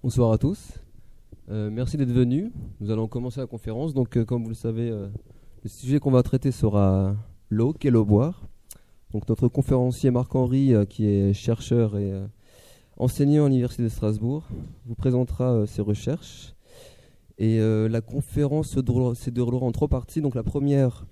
Bonsoir à tous. Merci d'être venus. Nous allons commencer la conférence. Donc, comme vous le savez, le sujet qu'on va traiter sera l'eau, qu'est l'eau boire. Donc, notre conférencier Marc-Henri, qui est chercheur et enseignant à l'Université de Strasbourg, vous présentera ses recherches. Et la conférence se déroulera en 3 parties. Donc, la première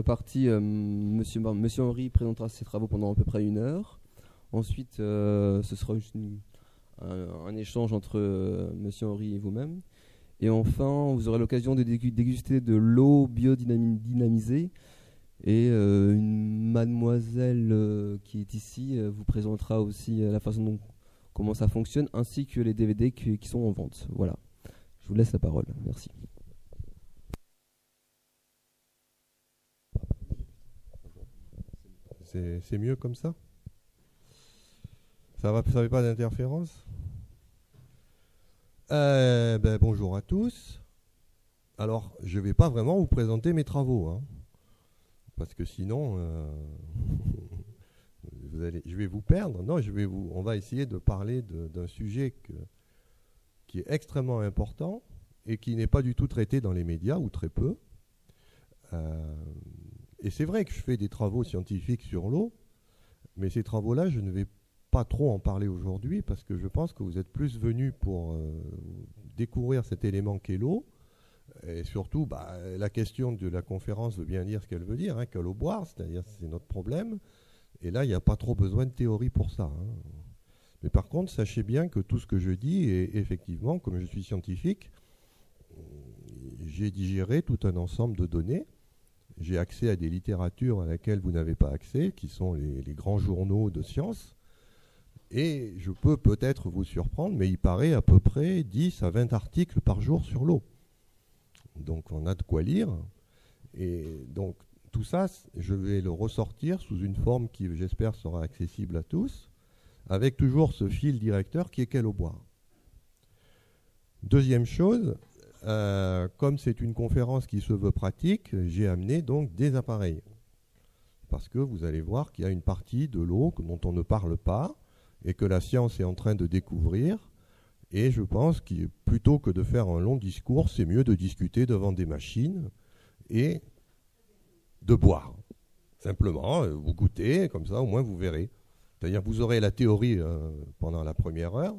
partie, Monsieur Henry présentera ses travaux pendant à peu près 1 heure. Ensuite, ce sera juste un échange entre Monsieur Henry et vous-même. Et enfin, vous aurez l'occasion de déguster de l'eau biodynamisée. Et une mademoiselle qui est ici vous présentera aussi la façon dont comment ça fonctionne, ainsi que les DVD qui sont en vente. Voilà. Je vous laisse la parole. Merci. C'est mieux comme ça? Ça fait pas d'interférence? Bonjour à tous. Alors, je ne vais pas vraiment vous présenter mes travaux, hein, parce que sinon, je vais vous perdre. Non, on va essayer de parler d'un sujet qui est extrêmement important et qui n'est pas du tout traité dans les médias, ou très peu. Et c'est vrai que je fais des travaux scientifiques sur l'eau, mais ces travaux-là, je ne vais pas trop en parler aujourd'hui parce que je pense que vous êtes plus venus pour découvrir cet élément qu'est l'eau. Et surtout, la question de la conférence veut bien dire ce qu'elle veut dire, hein, qu'à l'eau boire, c'est-à-dire c'est notre problème. Et là, il n'y a pas trop besoin de théorie pour ça, hein. Mais par contre, sachez bien que tout ce que je dis est effectivement, comme je suis scientifique, j'ai digéré tout un ensemble de données. J'ai accès à des littératures à laquelle vous n'avez pas accès, qui sont les grands journaux de sciences. Et je peux peut-être vous surprendre, mais il paraît à peu près 10 à 20 articles par jour sur l'eau. Donc on a de quoi lire. Et donc tout ça, je vais le ressortir sous une forme qui, j'espère, sera accessible à tous, avec toujours ce fil directeur qui est qu'est l'eau boire. Deuxième chose, comme c'est une conférence qui se veut pratique, j'ai amené donc des appareils. Parce que vous allez voir qu'il y a une partie de l'eau dont on ne parle pas et que la science est en train de découvrir. Et je pense que plutôt que de faire un long discours, c'est mieux de discuter devant des machines et de boire. Simplement, vous goûtez, comme ça au moins vous verrez. C'est-à-dire vous aurez la théorie pendant la première heure,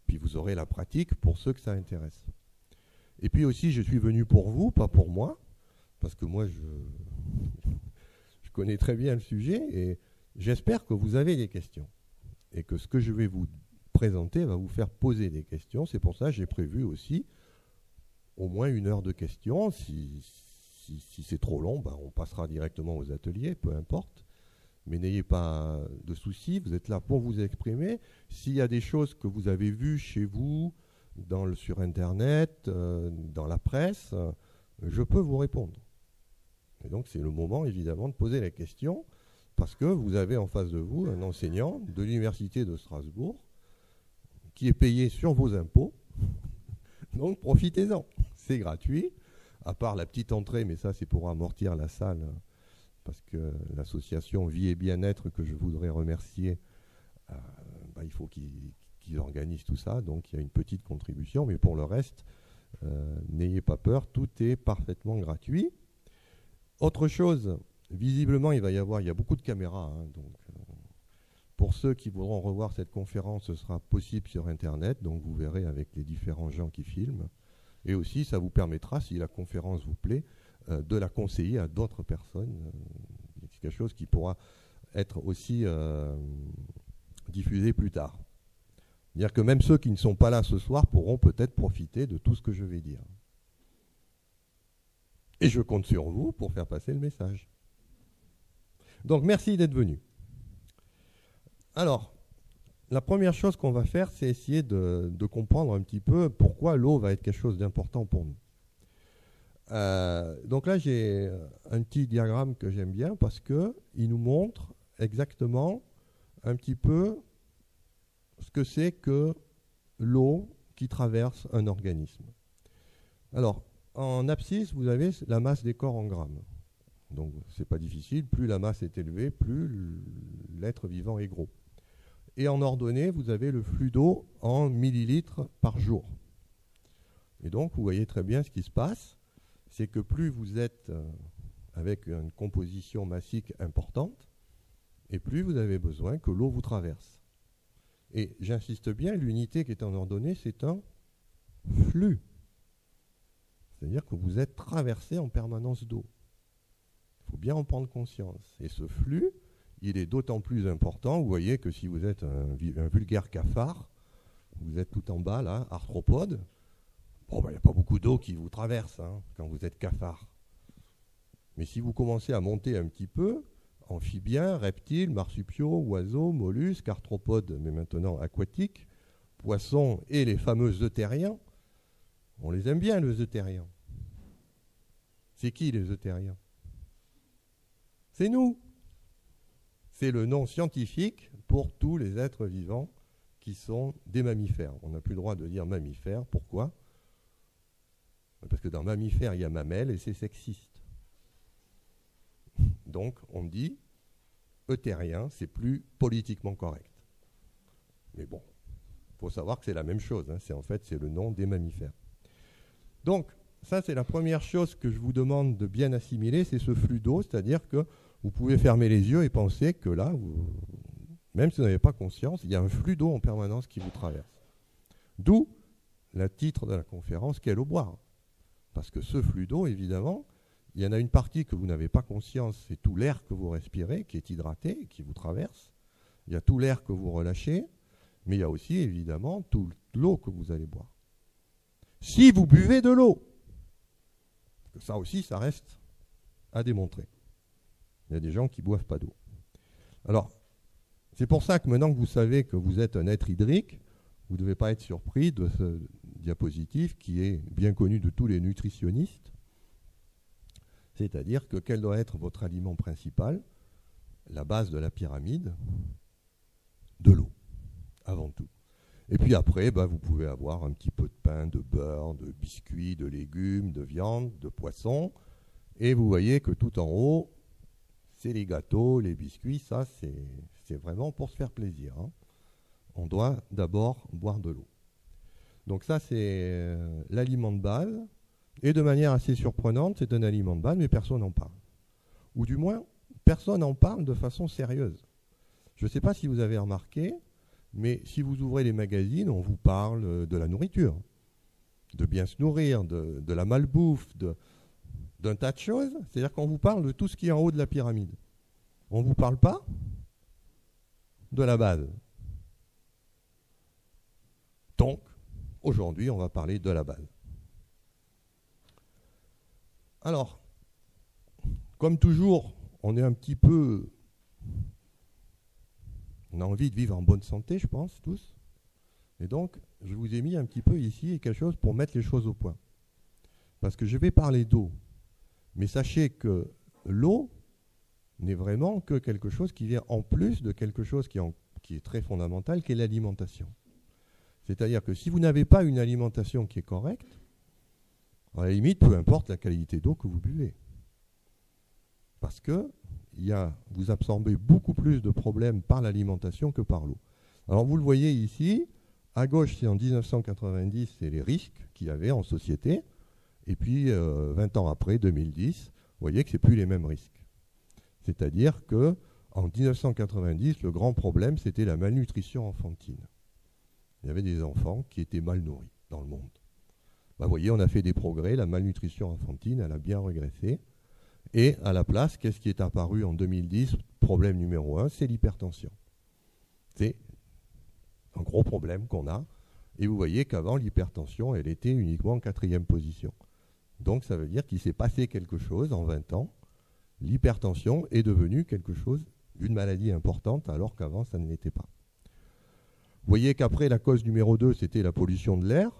puis vous aurez la pratique pour ceux que ça intéresse. Et puis aussi, je suis venu pour vous, pas pour moi, parce que moi, je connais très bien le sujet et j'espère que vous avez des questions et que ce que je vais vous présenter va vous faire poser des questions. C'est pour ça que j'ai prévu aussi au moins 1 heure de questions. Si c'est trop long, on passera directement aux ateliers, peu importe. Mais n'ayez pas de soucis, vous êtes là pour vous exprimer. S'il y a des choses que vous avez vues chez vous, sur Internet, dans la presse, je peux vous répondre. Et donc c'est le moment évidemment de poser la question, parce que vous avez en face de vous un enseignant de l'Université de Strasbourg qui est payé sur vos impôts, donc profitez-en, c'est gratuit, à part la petite entrée, mais ça c'est pour amortir la salle, parce que l'association Vie et Bien-être, que je voudrais remercier, il faut qu'ils organisent tout ça, donc il y a une petite contribution, mais pour le reste, n'ayez pas peur, tout est parfaitement gratuit. Autre chose, visiblement il y a beaucoup de caméras, hein, donc pour ceux qui voudront revoir cette conférence, ce sera possible sur Internet, donc vous verrez avec les différents gens qui filment. Et aussi, ça vous permettra, si la conférence vous plaît, de la conseiller à d'autres personnes. C'est quelque chose qui pourra être aussi diffusé plus tard. C'est-à-dire que même ceux qui ne sont pas là ce soir pourront peut-être profiter de tout ce que je vais dire. Et je compte sur vous pour faire passer le message. Donc merci d'être venus. Alors, la première chose qu'on va faire, c'est essayer de comprendre un petit peu pourquoi l'eau va être quelque chose d'important pour nous. Donc là, j'ai un petit diagramme que j'aime bien parce qu'il nous montre exactement un petit peu ce que c'est que l'eau qui traverse un organisme. Alors, en abscisse, vous avez la masse des corps en grammes. Donc c'est pas difficile, plus la masse est élevée, plus l'être vivant est gros. Et en ordonnée, vous avez le flux d'eau en millilitres par jour. Et donc vous voyez très bien ce qui se passe, c'est que plus vous êtes avec une composition massique importante, et plus vous avez besoin que l'eau vous traverse. Et j'insiste bien, l'unité qui est en ordonnée, c'est un flux. C'est-à-dire que vous êtes traversé en permanence d'eau. Il faut bien en prendre conscience. Et ce flux, il est d'autant plus important. Vous voyez que si vous êtes un vulgaire cafard, vous êtes tout en bas, là, arthropode, bon, il n'y a pas beaucoup d'eau qui vous traverse quand vous êtes cafard. Mais si vous commencez à monter un petit peu, amphibiens, reptiles, marsupiaux, oiseaux, mollusques, arthropodes, mais maintenant aquatiques, poissons et les fameux euthériens, on les aime bien, les euthériens. C'est qui les euthériens? C'est nous. C'est le nom scientifique pour tous les êtres vivants qui sont des mammifères. On n'a plus le droit de dire mammifères. Pourquoi? Parce que dans mammifères, il y a mamelle et c'est sexiste. Donc, on dit euthérien, c'est plus politiquement correct. Mais bon, il faut savoir que c'est la même chose. C'est le nom des mammifères. Donc, ça, c'est la première chose que je vous demande de bien assimiler, c'est ce flux d'eau, c'est-à-dire que vous pouvez fermer les yeux et penser que là, même si vous n'avez pas conscience, il y a un flux d'eau en permanence qui vous traverse. D'où le titre de la conférence, qu'est l'eau boire. Parce que ce flux d'eau, évidemment, il y en a une partie que vous n'avez pas conscience, c'est tout l'air que vous respirez, qui est hydraté, qui vous traverse. Il y a tout l'air que vous relâchez, mais il y a aussi, évidemment, toute l'eau que vous allez boire. Si vous buvez de l'eau, ça aussi, ça reste à démontrer. Il y a des gens qui ne boivent pas d'eau. Alors, c'est pour ça que maintenant que vous savez que vous êtes un être hydrique, vous ne devez pas être surpris de ce diapositive qui est bien connu de tous les nutritionnistes. C'est-à-dire que quel doit être votre aliment principal? La base de la pyramide, de l'eau, avant tout. Et puis après, vous pouvez avoir un petit peu de pain, de beurre, de biscuits, de légumes, de viande, de poisson. Et vous voyez que tout en haut, c'est les gâteaux, les biscuits. Ça, c'est vraiment pour se faire plaisir. On doit d'abord boire de l'eau. Donc ça, c'est l'aliment de base. Et de manière assez surprenante, c'est un aliment de base, mais personne n'en parle. Ou du moins, personne n'en parle de façon sérieuse. Je ne sais pas si vous avez remarqué, mais si vous ouvrez les magazines, on vous parle de la nourriture, de bien se nourrir, de la malbouffe, d'un tas de choses. C'est-à-dire qu'on vous parle de tout ce qui est en haut de la pyramide. On ne vous parle pas de la base. Donc, aujourd'hui, on va parler de la base. Alors, comme toujours, on est un petit peu... On a envie de vivre en bonne santé, je pense, tous. Et donc, je vous ai mis un petit peu ici quelque chose pour mettre les choses au point. Parce que je vais parler d'eau. Mais sachez que l'eau n'est vraiment que quelque chose qui vient en plus de quelque chose qui est très fondamental, qui est l'alimentation. C'est-à-dire que si vous n'avez pas une alimentation qui est correcte, à la limite, peu importe la qualité d'eau que vous buvez. Parce que vous absorbez beaucoup plus de problèmes par l'alimentation que par l'eau. Alors vous le voyez ici, à gauche c'est en 1990, c'est les risques qu'il y avait en société, et puis 20 ans après, 2010, vous voyez que ce n'est plus les mêmes risques. C'est-à-dire qu'en 1990, le grand problème c'était la malnutrition enfantine. Il y avait des enfants qui étaient mal nourris dans le monde. Vous voyez, on a fait des progrès, la malnutrition enfantine, elle a bien régressé. Et à la place, qu'est-ce qui est apparu en 2010? Problème numéro 1, c'est l'hypertension. C'est un gros problème qu'on a. Et vous voyez qu'avant, l'hypertension, elle était uniquement en 4e position. Donc ça veut dire qu'il s'est passé quelque chose en 20 ans. L'hypertension est devenue quelque chose, une maladie importante, alors qu'avant, ça ne l'était pas. Vous voyez qu'après, la cause numéro 2, c'était la pollution de l'air,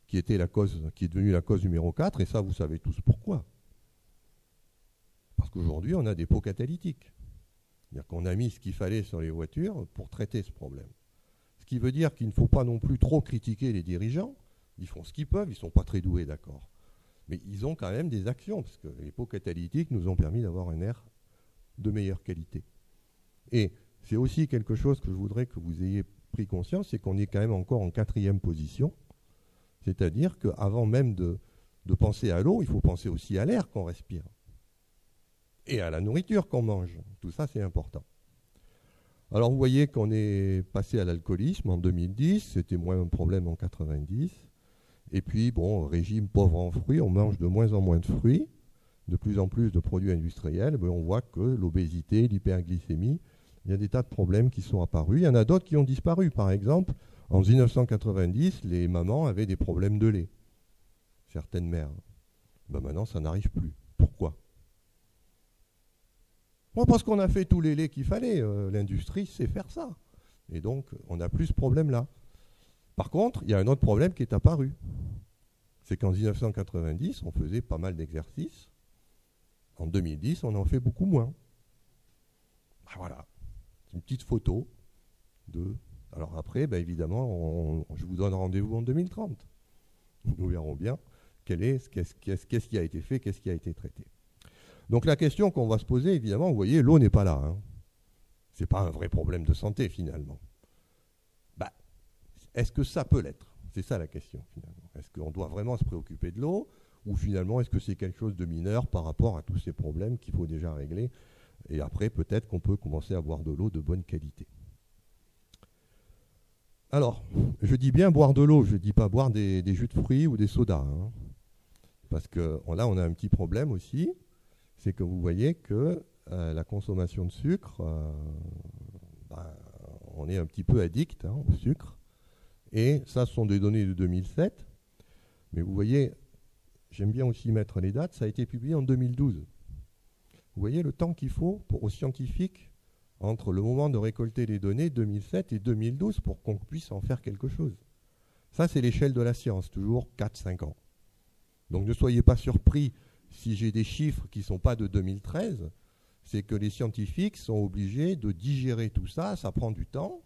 qui est devenue la cause numéro 4, et ça, vous savez tous pourquoi. Parce qu'aujourd'hui, on a des pots catalytiques. C'est-à-dire qu'on a mis ce qu'il fallait sur les voitures pour traiter ce problème. Ce qui veut dire qu'il ne faut pas non plus trop critiquer les dirigeants. Ils font ce qu'ils peuvent, ils ne sont pas très doués, d'accord. Mais ils ont quand même des actions, parce que les pots catalytiques nous ont permis d'avoir un air de meilleure qualité. Et c'est aussi quelque chose que je voudrais que vous ayez pris conscience, c'est qu'on est quand même encore en 4e position. C'est-à-dire qu'avant même de penser à l'eau, il faut penser aussi à l'air qu'on respire. Et à la nourriture qu'on mange. Tout ça, c'est important. Alors, vous voyez qu'on est passé à l'alcoolisme en 2010. C'était moins un problème en 90. Et puis, bon, régime pauvre en fruits, on mange de moins en moins de fruits, de plus en plus de produits industriels. Mais on voit que l'obésité, l'hyperglycémie, il y a des tas de problèmes qui sont apparus. Il y en a d'autres qui ont disparu. Par exemple, en 1990, les mamans avaient des problèmes de lait. Certaines mères. Ben maintenant, ça n'arrive plus. Pourquoi ? Bon, parce qu'on a fait tous les laits qu'il fallait. L'industrie sait faire ça. Et donc, on n'a plus ce problème-là. Par contre, il y a un autre problème qui est apparu. C'est qu'en 1990, on faisait pas mal d'exercices. En 2010, on en fait beaucoup moins. Ben voilà. C'est une petite photo de... Alors après, ben évidemment, je vous donne rendez-vous en 2030. Nous verrons bien qu'est-ce qui a été fait, qu'est-ce qui a été traité. Donc la question qu'on va se poser, évidemment, vous voyez, l'eau n'est pas là. Hein. Ce n'est pas un vrai problème de santé, finalement. Bah, est-ce que ça peut l'être ? C'est ça la question, finalement. Est-ce qu'on doit vraiment se préoccuper de l'eau ? Ou finalement, est-ce que c'est quelque chose de mineur par rapport à tous ces problèmes qu'il faut déjà régler ? Et après, peut-être qu'on peut commencer à boire de l'eau de bonne qualité. Alors, je dis bien boire de l'eau, je ne dis pas boire des jus de fruits ou des sodas. Hein. Parce que là, on a un petit problème aussi. C'est que vous voyez que la consommation de sucre, on est un petit peu addict au sucre. Et ça, ce sont des données de 2007. Mais vous voyez, j'aime bien aussi mettre les dates, ça a été publié en 2012. Vous voyez le temps qu'il faut aux scientifiques entre le moment de récolter les données 2007 et 2012 pour qu'on puisse en faire quelque chose. Ça, c'est l'échelle de la science, toujours 4-5 ans. Donc ne soyez pas surpris si j'ai des chiffres qui ne sont pas de 2013, c'est que les scientifiques sont obligés de digérer tout ça, ça prend du temps,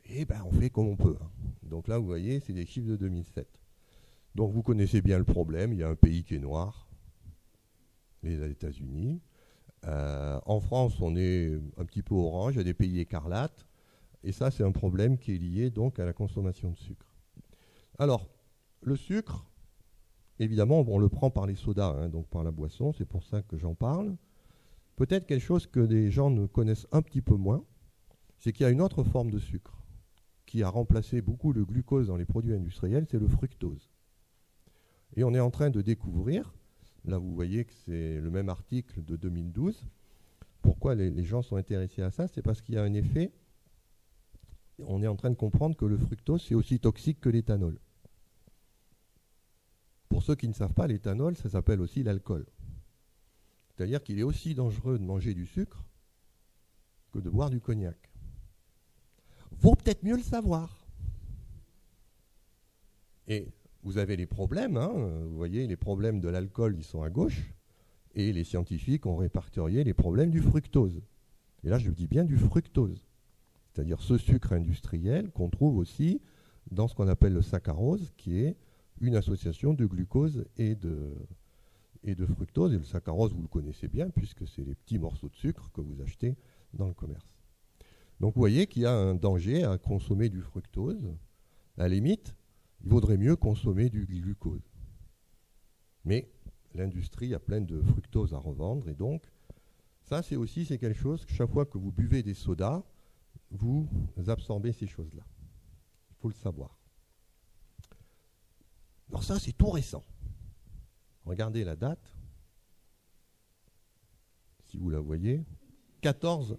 et ben on fait comme on peut. Hein. Donc là, vous voyez, c'est des chiffres de 2007. Donc vous connaissez bien le problème, il y a un pays qui est noir, les États-Unis. En France, on est un petit peu orange, il y a des pays écarlates, et ça, c'est un problème qui est lié donc à la consommation de sucre. Alors, le sucre, évidemment, on le prend par les sodas, hein, donc par la boisson, c'est pour ça que j'en parle. Peut-être quelque chose que les gens ne connaissent un petit peu moins, c'est qu'il y a une autre forme de sucre qui a remplacé beaucoup le glucose dans les produits industriels, c'est le fructose. Et on est en train de découvrir, là vous voyez que c'est le même article de 2012, pourquoi les gens sont intéressés à ça, c'est parce qu'il y a un effet, on est en train de comprendre que le fructose c'est aussi toxique que l'éthanol. Pour ceux qui ne savent pas, l'éthanol, ça s'appelle aussi l'alcool. C'est-à-dire qu'il est aussi dangereux de manger du sucre que de boire du cognac. Vaut peut-être mieux le savoir. Et vous avez les problèmes, hein, vous voyez, les problèmes de l'alcool, ils sont à gauche, et les scientifiques ont répertorié les problèmes du fructose. Et là, je dis bien du fructose, c'est-à-dire ce sucre industriel qu'on trouve aussi dans ce qu'on appelle le saccharose, qui est une association de glucose et de fructose. Et le saccharose, vous le connaissez bien, puisque c'est les petits morceaux de sucre que vous achetez dans le commerce. Donc vous voyez qu'il y a un danger à consommer du fructose. À la limite, il vaudrait mieux consommer du glucose. Mais l'industrie a plein de fructose à revendre, et donc ça c'est quelque chose que chaque fois que vous buvez des sodas, vous absorbez ces choses-là. Il faut le savoir. Alors ça c'est tout récent. Regardez la date, si vous la voyez, 14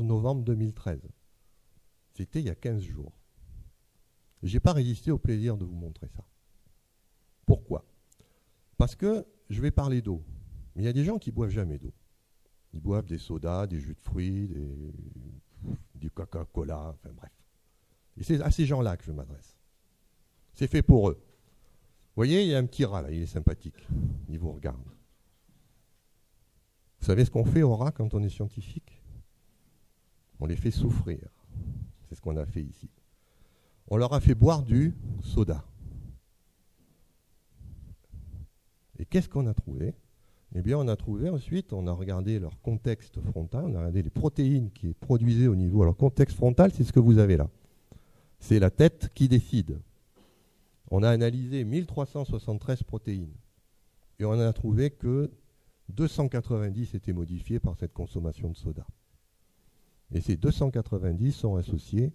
novembre 2013. C'était il y a 15 jours. Je n'ai pas résisté au plaisir de vous montrer ça. Pourquoi ? Parce que je vais parler d'eau. Mais il y a des gens qui ne boivent jamais d'eau. Ils boivent des sodas, des jus de fruits, du Coca-Cola, enfin bref. Et c'est à ces gens-là que je m'adresse. C'est fait pour eux. Vous voyez, il y a un petit rat là, il est sympathique. Il vous regarde. Vous savez ce qu'on fait aux rats quand on est scientifique ? On les fait souffrir. C'est ce qu'on a fait ici. On leur a fait boire du soda. Et qu'est-ce qu'on a trouvé? Eh bien, on a trouvé ensuite, on a regardé leur contexte frontal, on a regardé les protéines qui produisaient au niveau. Alors, contexte frontal, c'est ce que vous avez là. C'est la tête qui décide. On a analysé 1373 protéines. Et on a trouvé que 290 étaient modifiées par cette consommation de soda. Et ces 290 sont associés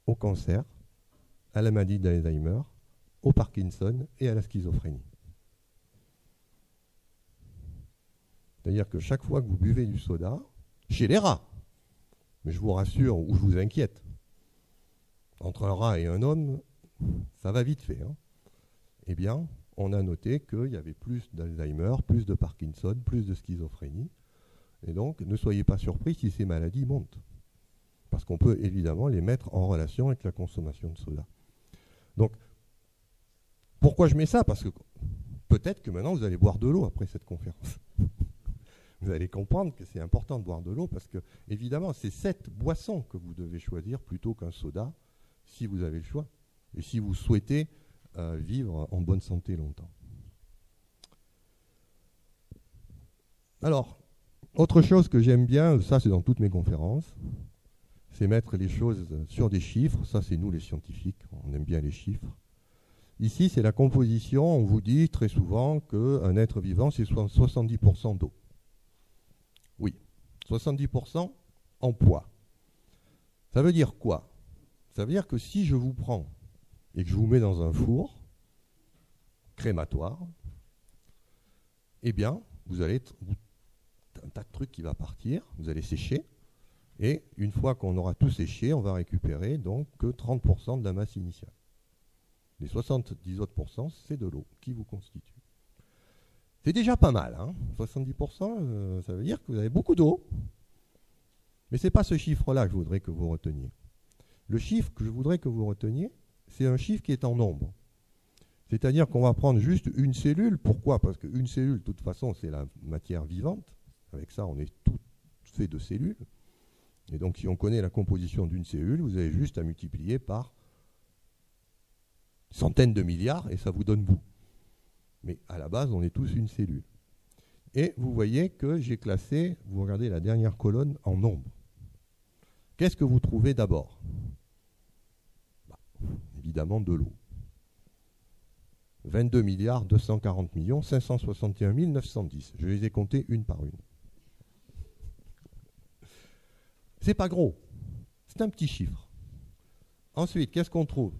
au cancer, à la maladie d'Alzheimer, au Parkinson et à la schizophrénie. C'est-à-dire que chaque fois que vous buvez du soda, chez les rats, mais je vous rassure ou je vous inquiète, entre un rat et un homme, ça va vite fait. Eh bien, on a noté qu'il y avait plus d'Alzheimer, plus de Parkinson, plus de schizophrénie. Et donc, ne soyez pas surpris si ces maladies montent. Parce qu'on peut évidemment les mettre en relation avec la consommation de soda. Donc, pourquoi je mets ça? Parce que peut-être que maintenant, vous allez boire de l'eau après cette conférence. Vous allez comprendre que c'est important de boire de l'eau parce que, évidemment, c'est cette boisson que vous devez choisir plutôt qu'un soda, si vous avez le choix. Et si vous souhaitez vivre en bonne santé longtemps. Alors, autre chose que j'aime bien, ça c'est dans toutes mes conférences, c'est mettre les choses sur des chiffres. Ça c'est nous les scientifiques, on aime bien les chiffres. Ici c'est la composition, on vous dit très souvent qu'un être vivant c'est 70% d'eau. Oui, 70% en poids. Ça veut dire quoi? Ça veut dire que si je vous prends et que je vous mets dans un four crématoire, eh bien, vous allez un tas de trucs qui va partir, vous allez sécher, et une fois qu'on aura tout séché, on va récupérer donc que 30% de la masse initiale. Les 70 autres %, c'est de l'eau qui vous constitue. C'est déjà pas mal, 70%, ça veut dire que vous avez beaucoup d'eau. Mais ce n'est pas ce chiffre-là que je voudrais que vous reteniez. Le chiffre que je voudrais que vous reteniez, c'est un chiffre qui est en nombre. C'est-à-dire qu'on va prendre juste une cellule. Pourquoi? Parce qu'une cellule, de toute façon, c'est la matière vivante. Avec ça, on est tout fait de cellules. Et donc, si on connaît la composition d'une cellule, vous avez juste à multiplier par centaines de milliards et ça vous donne vous. Mais à la base, on est tous une cellule. Et vous voyez que j'ai classé, vous regardez la dernière colonne, en nombre. Qu'est-ce que vous trouvez d'abord? Évidemment de l'eau. 22 milliards 240 millions 561 910. Je les ai comptés une par une. C'est pas gros. C'est un petit chiffre. Ensuite, qu'est-ce qu'on trouve?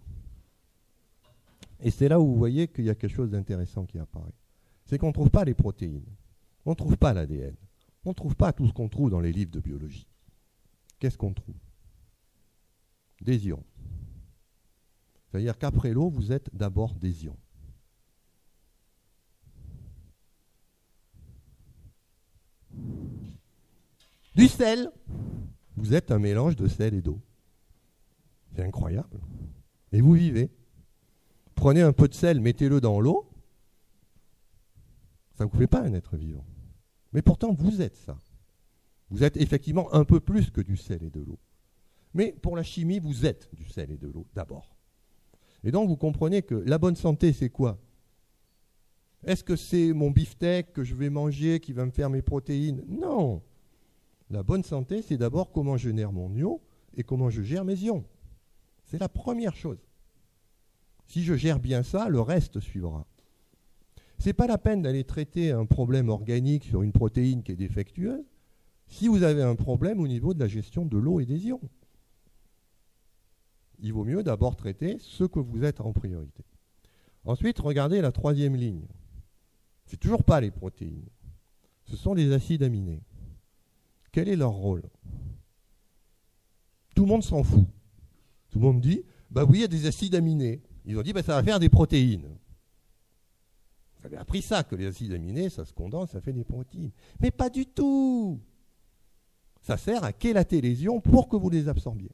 Et c'est là où vous voyez qu'il y a quelque chose d'intéressant qui apparaît. C'est qu'on ne trouve pas les protéines. On ne trouve pas l'ADN. On ne trouve pas tout ce qu'on trouve dans les livres de biologie. Qu'est-ce qu'on trouve? Des ions. C'est-à-dire qu'après l'eau, vous êtes d'abord des ions. Du sel. Vous êtes un mélange de sel et d'eau. C'est incroyable. Et vous vivez. Prenez un peu de sel, mettez-le dans l'eau. Ça ne vous fait pas un être vivant. Mais pourtant, vous êtes ça. Vous êtes effectivement un peu plus que du sel et de l'eau. Mais pour la chimie, vous êtes du sel et de l'eau d'abord. Et donc, vous comprenez que la bonne santé, c'est quoi? Est-ce que c'est mon beefsteak que je vais manger qui va me faire mes protéines? Non. La bonne santé, c'est d'abord comment je gère mon ion et comment je gère mes ions. C'est la première chose. Si je gère bien ça, le reste suivra. Ce n'est pas la peine d'aller traiter un problème organique sur une protéine qui est défectueuse si vous avez un problème au niveau de la gestion de l'eau et des ions. Il vaut mieux d'abord traiter ce que vous êtes en priorité. Ensuite, regardez la troisième ligne. Ce n'est toujours pas les protéines. Ce sont les acides aminés. Quel est leur rôle? Tout le monde s'en fout. Tout le monde dit, bah oui, il y a des acides aminés. Ils ont dit, bah ça va faire des protéines. Vous avez appris ça, que les acides aminés, ça se condense, ça fait des protéines. Mais pas du tout. Ça sert à chélater les ions pour que vous les absorbiez.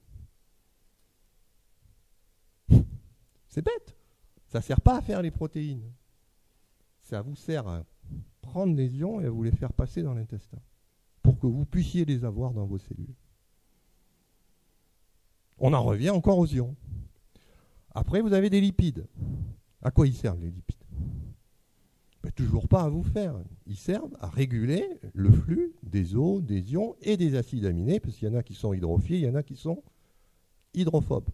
C'est bête. Ça ne sert pas à faire les protéines. Ça vous sert à prendre les ions et à vous les faire passer dans l'intestin pour que vous puissiez les avoir dans vos cellules. On en revient encore aux ions. Après, vous avez des lipides. À quoi ils servent les lipides? toujours pas à vous faire. Ils servent à réguler le flux des eaux, des ions et des acides aminés, parce qu'il y en a qui sont hydrophiles, il y en a qui sont hydrophobes.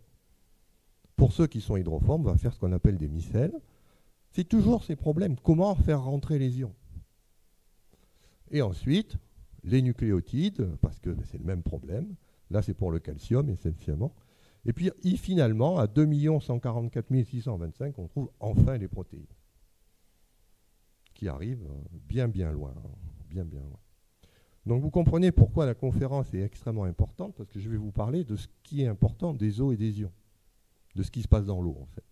Pour ceux qui sont hydrophobes, on va faire ce qu'on appelle des micelles. C'est toujours ces problèmes. Comment faire rentrer les ions? Et ensuite, les nucléotides, parce que c'est le même problème. Là, c'est pour le calcium, essentiellement. Et puis, finalement, à 2 144 625, on trouve enfin les protéines, qui arrivent bien, bien loin. Bien, bien loin. Donc, vous comprenez pourquoi la conférence est extrêmement importante, parce que je vais vous parler de ce qui est important des eaux et des ions, de ce qui se passe dans l'eau, en fait.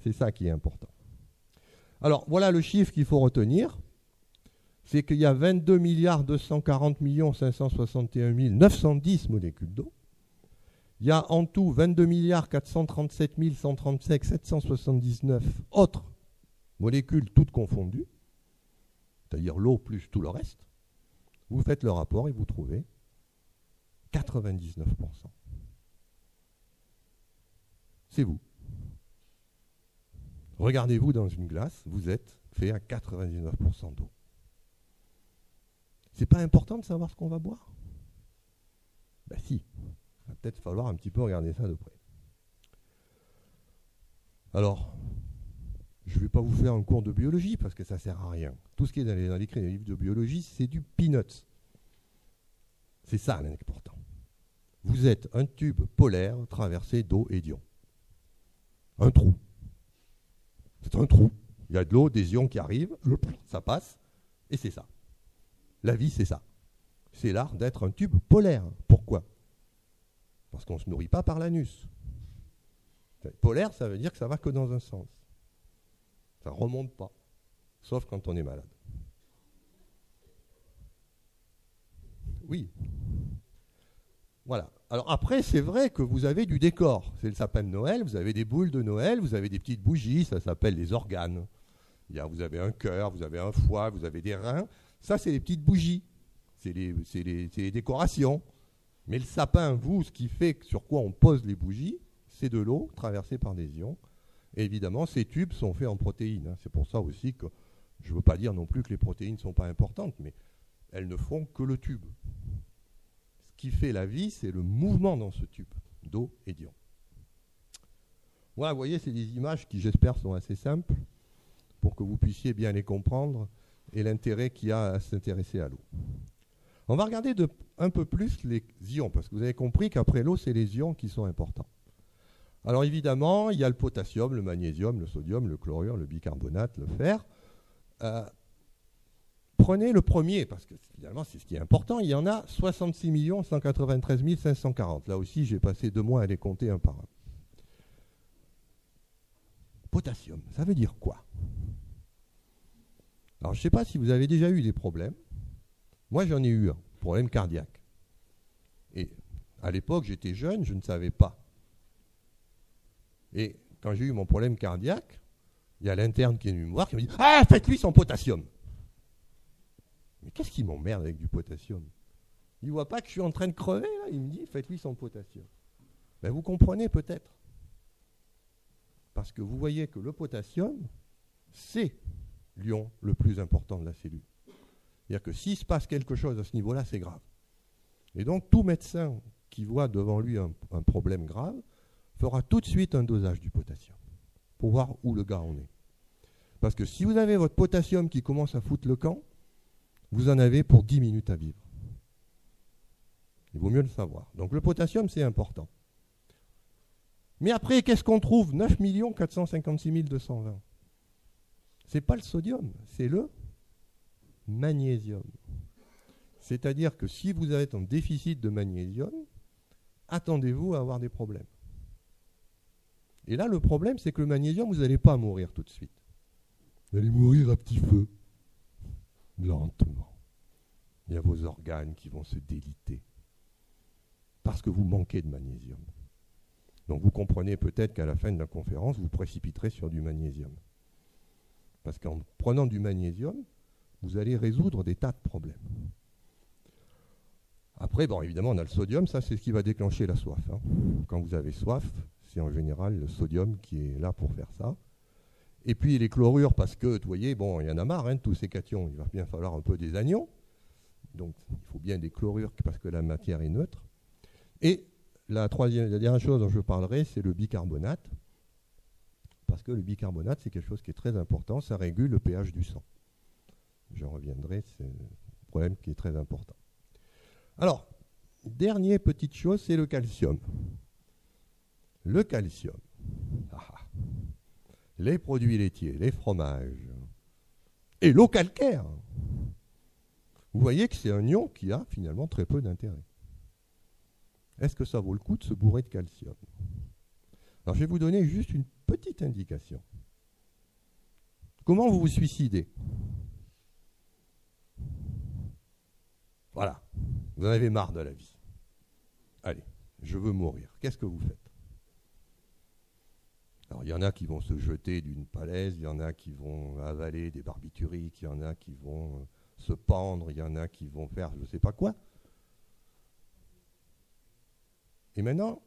C'est ça qui est important. Alors, voilà le chiffre qu'il faut retenir. C'est qu'il y a 22 240 561 910 molécules d'eau. Il y a en tout 22 437 137 779 autres molécules, toutes confondues, c'est-à-dire l'eau plus tout le reste. Vous faites le rapport et vous trouvez 99%. C'est vous. Regardez-vous dans une glace, vous êtes fait à 99% d'eau. C'est pas important de savoir ce qu'on va boire? Ben si, il va peut-être falloir un petit peu regarder ça de près. Alors, je ne vais pas vous faire un cours de biologie parce que ça ne sert à rien. Tout ce qui est dans les livres de biologie, c'est du peanuts. C'est ça l'important. Vous êtes un tube polaire traversé d'eau et d'ions. Un trou. C'est un trou. Il y a de l'eau, des ions qui arrivent, ça passe, et c'est ça. La vie, c'est ça. C'est l'art d'être un tube polaire. Pourquoi? Parce qu'on ne se nourrit pas par l'anus. Polaire, ça veut dire que ça va que dans un sens. Ça ne remonte pas. Sauf quand on est malade. Oui. Voilà. Alors après, c'est vrai que vous avez du décor. C'est le sapin de Noël, vous avez des boules de Noël, vous avez des petites bougies, ça s'appelle les organes. Vous avez un cœur, vous avez un foie, vous avez des reins. Ça, c'est les petites bougies. C'est les décorations. Mais le sapin, vous, ce qui fait sur quoi on pose les bougies, c'est de l'eau traversée par des ions. Et évidemment, ces tubes sont faits en protéines. C'est pour ça aussi que je ne veux pas dire non plus que les protéines ne sont pas importantes, mais elles ne font que le tube. Ce qui fait la vie, c'est le mouvement dans ce tube d'eau et d'ions. Voilà, vous voyez, c'est des images qui, j'espère, sont assez simples pour que vous puissiez bien les comprendre et l'intérêt qu'il y a à s'intéresser à l'eau. On va regarder un peu plus les ions, parce que vous avez compris qu'après l'eau, c'est les ions qui sont importants. Alors évidemment, il y a le potassium, le magnésium, le sodium, le chlorure, le bicarbonate, le fer. Prenez le premier, parce que finalement, c'est ce qui est important. Il y en a 66 193 540. Là aussi, j'ai passé 2 mois à les compter un par un. Potassium, ça veut dire quoi? Alors, je ne sais pas si vous avez déjà eu des problèmes. Moi, j'en ai eu un, problème cardiaque. Et à l'époque, j'étais jeune, je ne savais pas. Et quand j'ai eu mon problème cardiaque, il y a l'interne qui est venu me voir, qui m'a dit « Ah, faites-lui son potassium !» Mais qu'est-ce qui m'emmerde avec du potassium? Il ne voit pas que je suis en train de crever, là. Il me dit « Faites-lui son potassium !» Ben, vous comprenez peut-être. Parce que vous voyez que le potassium, c'est l'ion le plus important de la cellule. C'est-à-dire que s'il se passe quelque chose à ce niveau-là, c'est grave. Et donc, tout médecin qui voit devant lui un problème grave fera tout de suite un dosage du potassium pour voir où le gars en est. Parce que si vous avez votre potassium qui commence à foutre le camp, vous en avez pour 10 minutes à vivre. Il vaut mieux le savoir. Donc le potassium, c'est important. Mais après, qu'est-ce qu'on trouve? 9 456 220. Ce n'est pas le sodium, c'est le magnésium. C'est-à-dire que si vous êtes en déficit de magnésium, attendez-vous à avoir des problèmes. Et là, le problème, c'est que le magnésium, vous n'allez pas mourir tout de suite. Vous allez mourir à petit feu, lentement. Il y a vos organes qui vont se déliter parce que vous manquez de magnésium. Donc vous comprenez peut-être qu'à la fin de la conférence, vous précipiterez sur du magnésium. Parce qu'en prenant du magnésium, vous allez résoudre des tas de problèmes. Après, bon, évidemment, on a le sodium, ça c'est ce qui va déclencher la soif. Quand vous avez soif, c'est en général le sodium qui est là pour faire ça. Et puis les chlorures, parce que, vous voyez, bon, il y en a marre, hein, de tous ces cations. Il va bien falloir un peu des anions. Donc, il faut bien des chlorures parce que la matière est neutre. Et la dernière chose dont je parlerai, c'est le bicarbonate. Parce que le bicarbonate, c'est quelque chose qui est très important. Ça régule le pH du sang. Je reviendrai, c'est un problème qui est très important. Alors, dernière petite chose, c'est le calcium. Le calcium. Les produits laitiers, les fromages et l'eau calcaire. Vous voyez que c'est un ion qui a finalement très peu d'intérêt. Est-ce que ça vaut le coup de se bourrer de calcium? Alors je vais vous donner juste une petite indication. Comment vous vous suicidez? Voilà, vous en avez marre de la vie. Allez, je veux mourir. Qu'est-ce que vous faites? Alors il y en a qui vont se jeter d'une falaise, il y en a qui vont avaler des barbituriques, il y en a qui vont se pendre, il y en a qui vont faire je ne sais pas quoi. Et maintenant,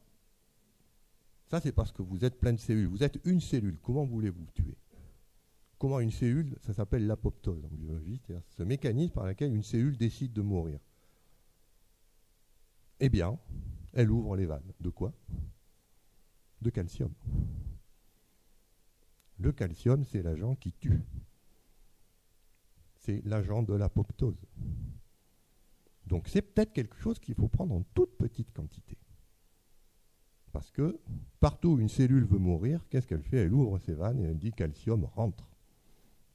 ça c'est parce que vous êtes plein de cellules. Vous êtes une cellule. Comment voulez-vous vous tuer? Comment une cellule, ça s'appelle l'apoptose en biologie, c'est-à-dire ce mécanisme par lequel une cellule décide de mourir. Eh bien, elle ouvre les vannes. De quoi? De calcium. Le calcium, c'est l'agent qui tue. C'est l'agent de l'apoptose. Donc c'est peut-être quelque chose qu'il faut prendre en toute petite quantité. Parce que partout où une cellule veut mourir, qu'est-ce qu'elle fait? Elle ouvre ses vannes et elle dit calcium rentre.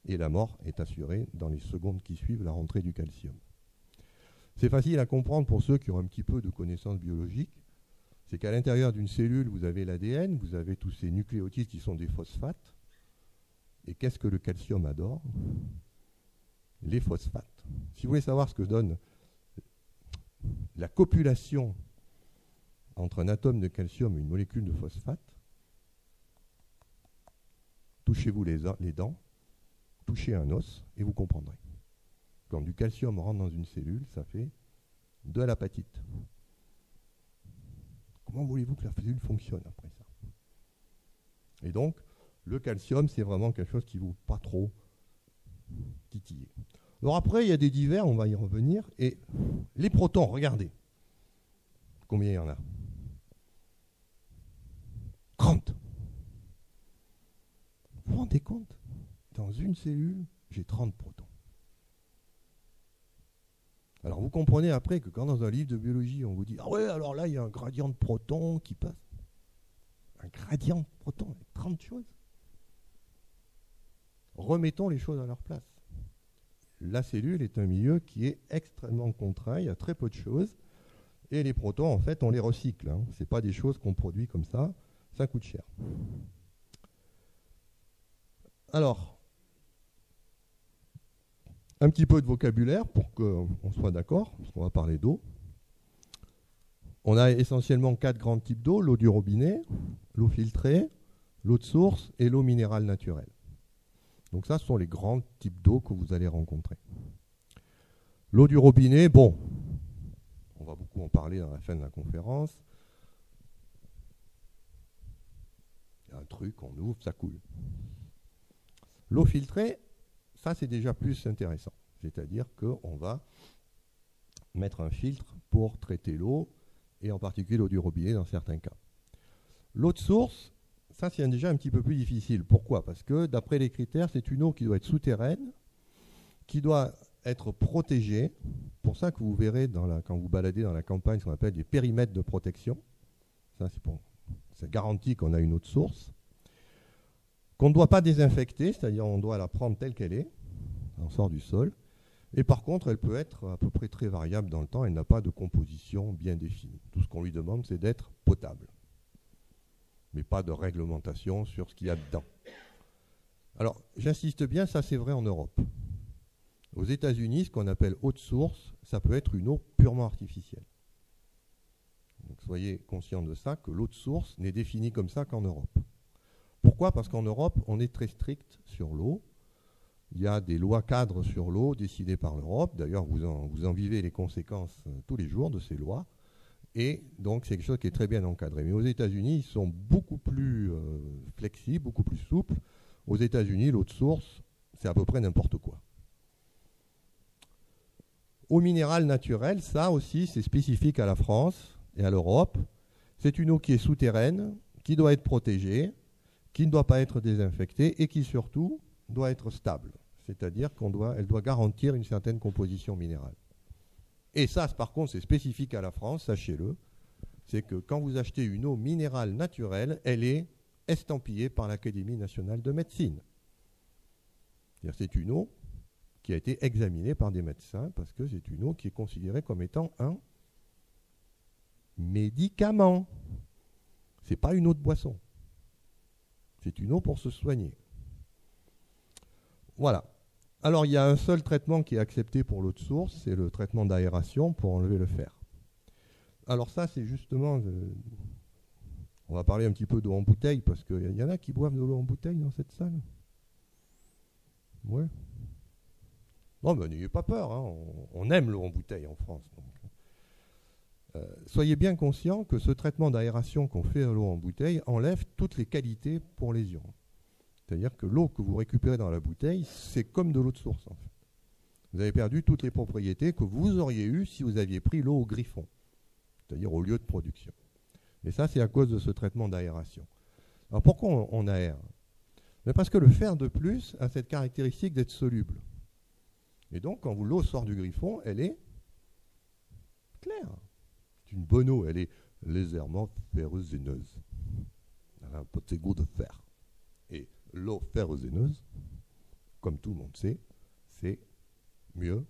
Et la mort est assurée dans les secondes qui suivent la rentrée du calcium. C'est facile à comprendre pour ceux qui ont un petit peu de connaissances biologiques. C'est qu'à l'intérieur d'une cellule, vous avez l'ADN, vous avez tous ces nucléotides qui sont des phosphates. Et qu'est-ce que le calcium adore? Les phosphates. Si vous voulez savoir ce que donne la copulation entre un atome de calcium et une molécule de phosphate, touchez-vous les dents, touchez un os et vous comprendrez. Quand du calcium rentre dans une cellule, ça fait de l'apatite. Comment voulez-vous que la cellule fonctionne après ça? Et donc, le calcium, c'est vraiment quelque chose qui ne vous pas trop titiller. Alors après, il y a des divers, on va y revenir. Et les protons, regardez. Combien il y en a? 30. Vous vous rendez compte? Dans une cellule, j'ai 30 protons. Alors vous comprenez après que quand dans un livre de biologie, on vous dit « Ah ouais, alors là, il y a un gradient de protons qui passe. » Un gradient de protons avec 30 choses. Remettons les choses à leur place. La cellule est un milieu qui est extrêmement contraint, il y a très peu de choses. Et les protons, en fait, on les recycle. Hein. Ce n'est pas des choses qu'on produit comme ça coûte cher. Alors, un petit peu de vocabulaire pour qu'on soit d'accord, parce qu'on va parler d'eau. On a essentiellement 4 grands types d'eau, l'eau du robinet, l'eau filtrée, l'eau de source et l'eau minérale naturelle. Donc ça, ce sont les grands types d'eau que vous allez rencontrer. L'eau du robinet, bon, on va beaucoup en parler dans la fin de la conférence. Il y a un truc, on ouvre, ça coule. L'eau filtrée, ça c'est déjà plus intéressant. C'est-à-dire qu'on va mettre un filtre pour traiter l'eau, et en particulier l'eau du robinet dans certains cas. L'eau de source, ça c'est déjà un petit peu plus difficile. Pourquoi? Parce que d'après les critères, c'est une eau qui doit être souterraine, qui doit être protégée. Pour ça que vous verrez quand vous baladez dans la campagne ce qu'on appelle des périmètres de protection. Ça garantit qu'on a une eau de source. Qu'on ne doit pas désinfecter, c'est-à-dire on doit la prendre telle qu'elle est, on sort du sol. Et par contre, elle peut être à peu près très variable dans le temps, elle n'a pas de composition bien définie. Tout ce qu'on lui demande, c'est d'être potable. Mais pas de réglementation sur ce qu'il y a dedans. Alors, j'insiste bien, ça c'est vrai en Europe. Aux États-Unis, ce qu'on appelle eau de source, ça peut être une eau purement artificielle. Donc soyez conscients de ça, que l'eau de source n'est définie comme ça qu'en Europe. Pourquoi? Parce qu'en Europe, on est très strict sur l'eau. Il y a des lois cadres sur l'eau décidées par l'Europe. D'ailleurs, vous en vivez les conséquences tous les jours de ces lois. Et donc, c'est quelque chose qui est très bien encadré. Mais aux États-Unis, ils sont beaucoup plus flexibles, beaucoup plus souples. Aux États-Unis, l'eau de source, c'est à peu près n'importe quoi. Eau minérale naturelle, ça aussi, c'est spécifique à la France et à l'Europe. C'est une eau qui est souterraine, qui doit être protégée, qui ne doit pas être désinfectée et qui surtout doit être stable. C'est-à-dire qu'elle doit garantir une certaine composition minérale. Et ça, par contre, c'est spécifique à la France, sachez-le. C'est que quand vous achetez une eau minérale naturelle, elle est estampillée par l'Académie nationale de médecine. C'est une eau qui a été examinée par des médecins parce que c'est une eau qui est considérée comme étant un médicament. Ce n'est pas une eau de boisson. C'est une eau pour se soigner. Voilà. Alors, il y a un seul traitement qui est accepté pour l'eau de source, c'est le traitement d'aération pour enlever le fer. Alors ça, c'est justement... on va parler un petit peu d'eau en bouteille, parce qu'il y en a qui boivent de l'eau en bouteille dans cette salle. Ouais. Non, mais n'ayez pas peur, hein, on aime l'eau en bouteille en France. Donc. Soyez bien conscient que ce traitement d'aération qu'on fait à l'eau en bouteille enlève toutes les qualités pour les ions. C'est-à-dire que l'eau que vous récupérez dans la bouteille, c'est comme de l'eau de source, en fait. Vous avez perdu toutes les propriétés que vous auriez eues si vous aviez pris l'eau au griffon, c'est-à-dire au lieu de production. Et ça, c'est à cause de ce traitement d'aération. Alors pourquoi on aère? Mais parce que le fer de plus a cette caractéristique d'être soluble. Et donc, quand l'eau sort du griffon, elle est claire. C'est une bonne eau, elle est légèrement ferrugineuse. Elle a un petit goût de fer. Et l'eau ferrugineuse, comme tout le monde sait, c'est mieux.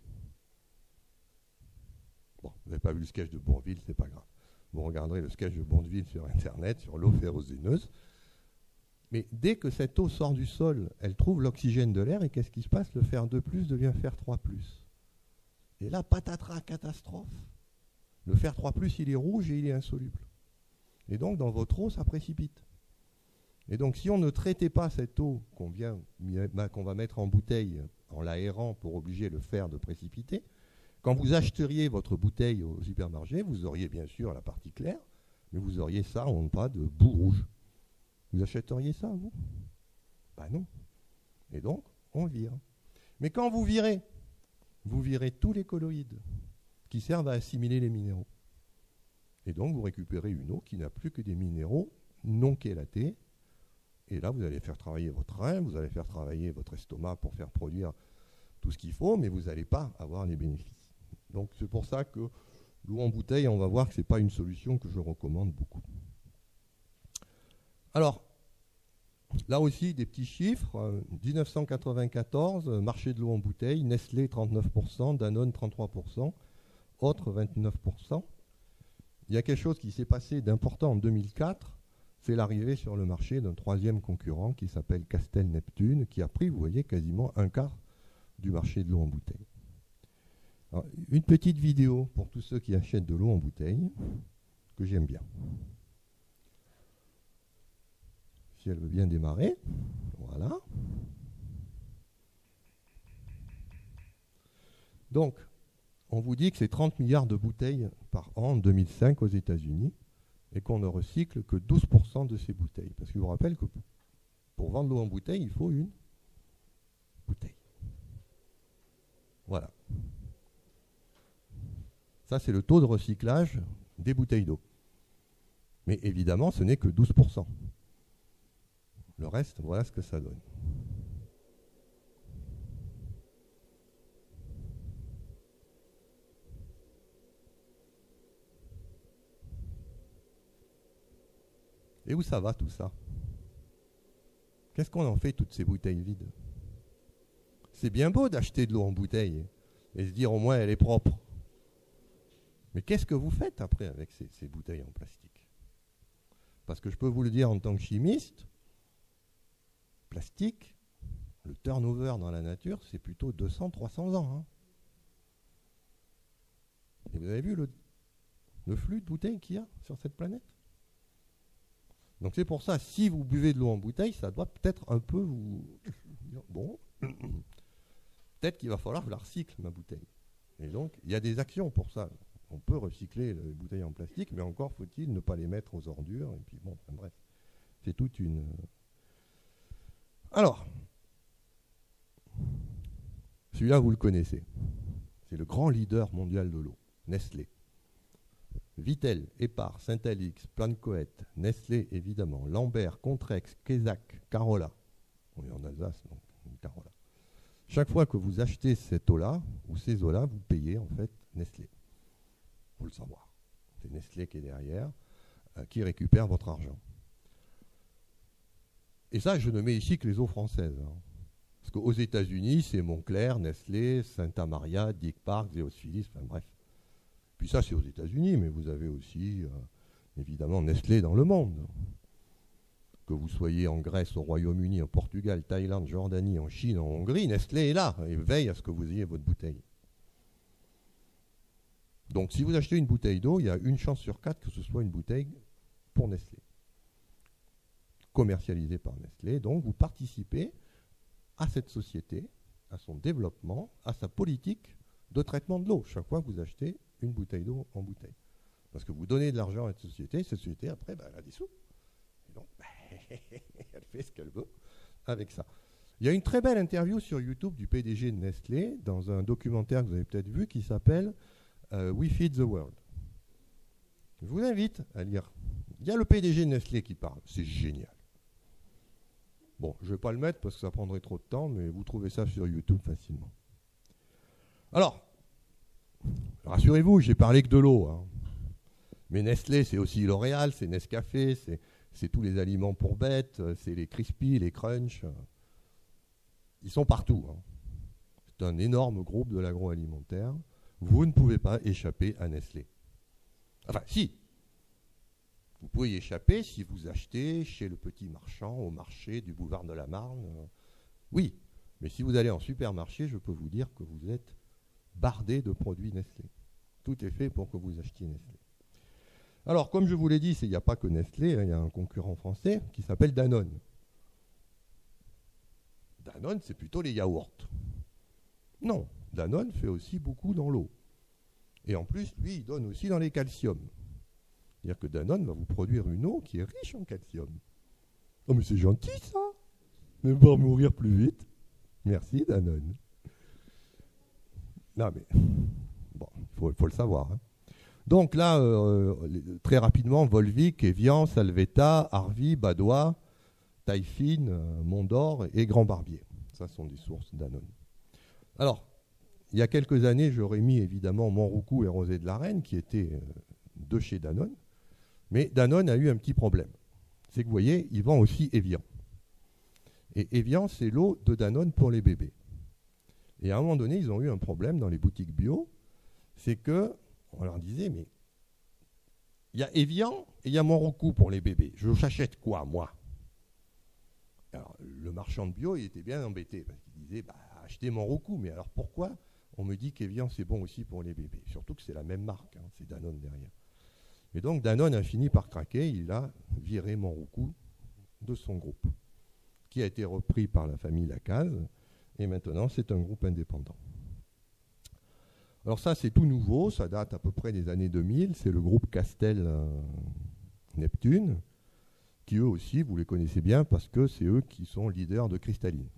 Bon, vous n'avez pas vu le sketch de Bourvil, c'est pas grave. Vous regarderez le sketch de Bourvil sur Internet, sur l'eau ferrugineuse. Mais dès que cette eau sort du sol, elle trouve l'oxygène de l'air, et qu'est-ce qui se passe? Le fer 2+ devient fer 3+. Et là, patatras, catastrophe. Le fer 3+, il est rouge et il est insoluble. Et donc, dans votre eau, ça précipite. Et donc, si on ne traitait pas cette eau qu'on va mettre en bouteille en l'aérant pour obliger le fer de précipiter, quand vous achèteriez votre bouteille au supermarché, vous auriez bien sûr la partie claire, mais vous auriez ça en pas de bout rouge. Vous achèteriez ça, vous? Ben non. Et donc, on vire. Mais quand vous virez tous les colloïdes qui servent à assimiler les minéraux. Et donc, vous récupérez une eau qui n'a plus que des minéraux non chélatés. Et là, vous allez faire travailler votre rein, vous allez faire travailler votre estomac pour faire produire tout ce qu'il faut, mais vous n'allez pas avoir les bénéfices. Donc, c'est pour ça que l'eau en bouteille, on va voir que ce n'est pas une solution que je recommande beaucoup. Alors, là aussi, des petits chiffres. 1994, marché de l'eau en bouteille, Nestlé 39%, Danone 33%, autres 29%. Il y a quelque chose qui s'est passé d'important en 2004, c'est l'arrivée sur le marché d'un troisième concurrent qui s'appelle Castel Neptune, qui a pris, vous voyez, quasiment un quart du marché de l'eau en bouteille. Alors, une petite vidéo pour tous ceux qui achètent de l'eau en bouteille, que j'aime bien. Si elle veut bien démarrer, voilà. Donc, on vous dit que c'est 30 milliards de bouteilles par an en 2005 aux États-Unis et qu'on ne recycle que 12% de ces bouteilles. Parce que je vous rappelle que pour vendre l'eau en bouteille, il faut une bouteille. Voilà. Ça, c'est le taux de recyclage des bouteilles d'eau. Mais évidemment, ce n'est que 12%. Le reste, voilà ce que ça donne. Et où ça va tout ça? Qu'est-ce qu'on en fait toutes ces bouteilles vides? C'est bien beau d'acheter de l'eau en bouteille et se dire au moins elle est propre. Mais qu'est-ce que vous faites après avec ces bouteilles en plastique? Parce que je peux vous le dire en tant que chimiste, plastique, le turnover dans la nature, c'est plutôt 200-300 ans. Hein. Et vous avez vu le flux de bouteilles qu'il y a sur cette planète? Donc c'est pour ça, si vous buvez de l'eau en bouteille, ça doit peut-être un peu vous dire, bon, peut-être qu'il va falloir que je la recycle, ma bouteille. Et donc, il y a des actions pour ça. On peut recycler les bouteilles en plastique, mais encore faut-il ne pas les mettre aux ordures. Et puis bon, bref, c'est toute une Alors, celui-là, vous le connaissez. C'est le grand leader mondial de l'eau, Nestlé. Vittel, Épar, Saint-Alix, Plancoët, Nestlé évidemment, Lambert, Contrex, Quézac, Carola. On est en Alsace, donc Carola. Chaque fois que vous achetez cette eau-là, ou ces eaux-là, vous payez en fait Nestlé. Il faut le savoir. C'est Nestlé qui est derrière, qui récupère votre argent. Et ça, je ne mets ici que les eaux françaises. Hein. Parce qu'aux États-Unis, c'est Montclair, Nestlé, Santa Maria, Dick Park, Zeosphilis, enfin bref. Puis ça, c'est aux États-Unis, mais vous avez aussi, évidemment, Nestlé dans le monde. Que vous soyez en Grèce, au Royaume-Uni, au Portugal, Thaïlande, Jordanie, en Chine, en Hongrie, Nestlé est là et veille à ce que vous ayez votre bouteille. Donc, si vous achetez une bouteille d'eau, il y a une chance sur 4 que ce soit une bouteille pour Nestlé. Commercialisée par Nestlé. Donc, vous participez à cette société, à son développement, à sa politique de traitement de l'eau. Chaque fois que vous achetez une bouteille d'eau en bouteille. Parce que vous donnez de l'argent à cette société, après, elle a des sous. Et donc, elle fait ce qu'elle veut avec ça. Il y a une très belle interview sur YouTube du PDG de Nestlé, dans un documentaire que vous avez peut-être vu, qui s'appelle We Feed the World. Je vous invite à lire. Il y a le PDG de Nestlé qui parle. C'est génial. Bon, je ne vais pas le mettre parce que ça prendrait trop de temps, mais vous trouvez ça sur YouTube facilement. Alors, rassurez-vous, j'ai parlé que de l'eau. Hein. Mais Nestlé, c'est aussi L'Oréal, c'est Nescafé, c'est tous les aliments pour bêtes, c'est les Crispy, les Crunch. Ils sont partout. Hein. C'est un énorme groupe de l'agroalimentaire. Vous ne pouvez pas échapper à Nestlé. Enfin, si. Vous pouvez y échapper si vous achetez chez le petit marchand, au marché du boulevard de la Marne. Oui, mais si vous allez en supermarché, je peux vous dire que vous êtes bardé de produits Nestlé. Tout est fait pour que vous achetiez Nestlé. Alors, comme je vous l'ai dit, il n'y a pas que Nestlé, il y a un concurrent français qui s'appelle Danone. Danone, c'est plutôt les yaourts. Non, Danone fait aussi beaucoup dans l'eau. Et en plus, lui, il donne aussi dans les calciums. C'est-à-dire que Danone va vous produire une eau qui est riche en calcium. Oh, mais c'est gentil, ça. Ne pas mourir plus vite. Merci, Danone. Non, mais bon, il faut le savoir. Hein. Donc là, très rapidement, Volvic, Evian, Salvetta, Arvi, Badois, Taillefine, Mondor et Grand Barbier. Ça sont des sources Danone. Alors, il y a quelques années, j'aurais mis évidemment Montroucou et Rosé de la Reine, qui étaient de chez Danone. Mais Danone a eu un petit problème. C'est que vous voyez, il vend aussi Evian. Et Evian, c'est l'eau de Danone pour les bébés. Et à un moment donné, ils ont eu un problème dans les boutiques bio. C'est que, on leur disait, mais il y a Evian et il y a Montroucou pour les bébés. Je j'achète quoi, moi? Alors, le marchand de bio, il était bien embêté. Parce qu'il disait, achetez Montroucou. Mais alors pourquoi on me dit qu'Evian, c'est bon aussi pour les bébés? Surtout que c'est la même marque, hein, c'est Danone derrière. Et donc Danone a fini par craquer, il a viré Montroucou de son groupe, qui a été repris par la famille Lacaze, et maintenant c'est un groupe indépendant. Alors ça c'est tout nouveau, ça date à peu près des années 2000, c'est le groupe Castel Neptune, qui eux aussi, vous les connaissez bien, parce que c'est eux qui sont leaders de cristalline.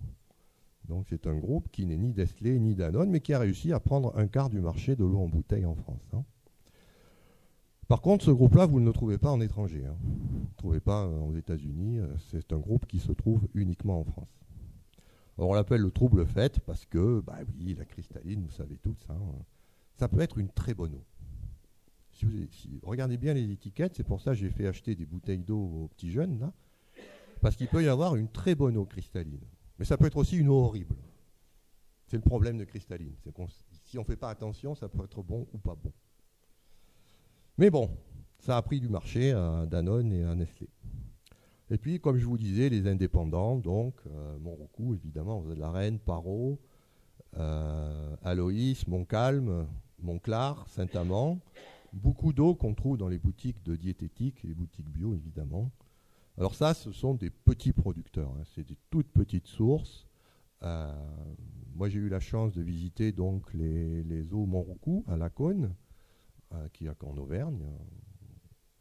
Donc c'est un groupe qui n'est ni Nestlé ni Danone, mais qui a réussi à prendre un quart du marché de l'eau en bouteille en France. Hein. Par contre, ce groupe-là, vous ne le trouvez pas en étranger. Hein. Vous ne le trouvez pas aux États-Unis. C'est un groupe qui se trouve uniquement en France. Alors, on l'appelle le trouble fait parce que, oui, la cristalline, vous savez tout ça. Hein. Ça peut être une très bonne eau. Regardez bien les étiquettes. C'est pour ça que j'ai fait acheter des bouteilles d'eau aux petits jeunes, là. Parce qu'il peut y avoir une très bonne eau cristalline. Mais ça peut être aussi une eau horrible. C'est le problème de cristalline. C'est si on ne fait pas attention, ça peut être bon ou pas bon. Mais bon, ça a pris du marché à Danone et à Nestlé. Et puis, comme je vous disais, les indépendants, donc Montroucou, évidemment, vous avez la Reine, Parot, Aloïs, Montcalm, Montclar, Saint-Amand. Beaucoup d'eau qu'on trouve dans les boutiques de diététique et les boutiques bio, évidemment. Alors ça, ce sont des petits producteurs. Hein. C'est des toutes petites sources. Moi, j'ai eu la chance de visiter donc les eaux Montroucou à Lacaune, qui est en Auvergne.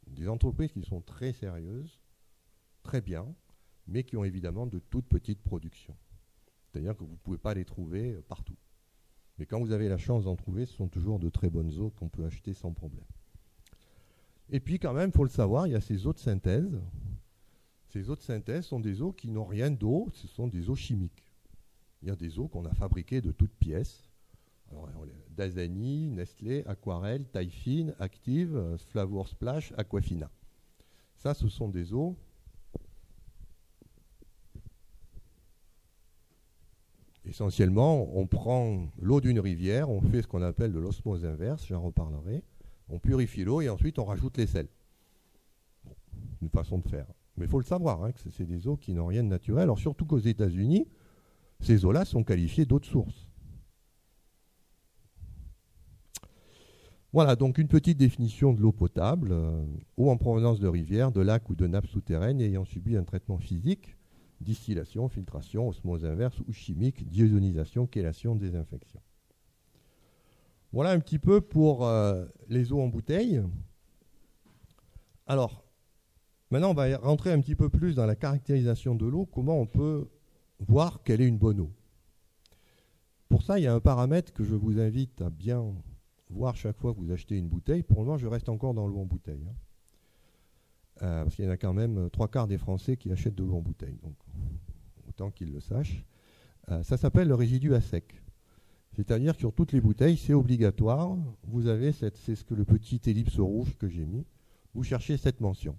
Des entreprises qui sont très sérieuses, très bien. mais qui ont évidemment de toutes petites productions. C'est-à-dire que vous ne pouvez pas les trouver partout. Mais quand vous avez la chance d'en trouver, ce sont toujours de très bonnes eaux qu'on peut acheter sans problème. Et puis quand même, il faut le savoir, il y a ces eaux de synthèse. Ces eaux de synthèse sont des eaux qui n'ont rien d'eau, ce sont des eaux chimiques. Il y a des eaux qu'on a fabriquées de toutes pièces. Dasani, Nestlé, Aquarelle, Taille-Fine, Active, Flavour Splash, Aquafina. Ça, ce sont des eaux essentiellement, on prend l'eau d'une rivière, on fait ce qu'on appelle de l'osmose inverse, j'en reparlerai, on purifie l'eau et ensuite on rajoute les sels. Bon, une façon de faire. Mais il faut le savoir, hein, que c'est des eaux qui n'ont rien de naturel. Alors surtout qu'aux États-Unis, ces eaux-là sont qualifiées d'eau de source. Voilà, donc une petite définition de l'eau potable, eau en provenance de rivières, de lacs ou de nappes souterraines ayant subi un traitement physique, distillation, filtration, osmose inverse ou chimique, d'isonisation, chélation, désinfection. Voilà un petit peu pour les eaux en bouteille. Alors, maintenant on va rentrer un petit peu plus dans la caractérisation de l'eau, comment on peut voir quelle est une bonne eau. Pour ça, il y a un paramètre que je vous invite à bien voir chaque fois que vous achetez une bouteille. Pour le moment, je reste encore dans l'eau en bouteille. Parce qu'il y en a quand même 3/4 des Français qui achètent de l'eau en bouteille. Donc, autant qu'ils le sachent. Ça s'appelle le résidu à sec. C'est-à-dire que sur toutes les bouteilles, c'est obligatoire. Vous avez c'est ce que le petit ellipse rouge que j'ai mis. Vous cherchez cette mention.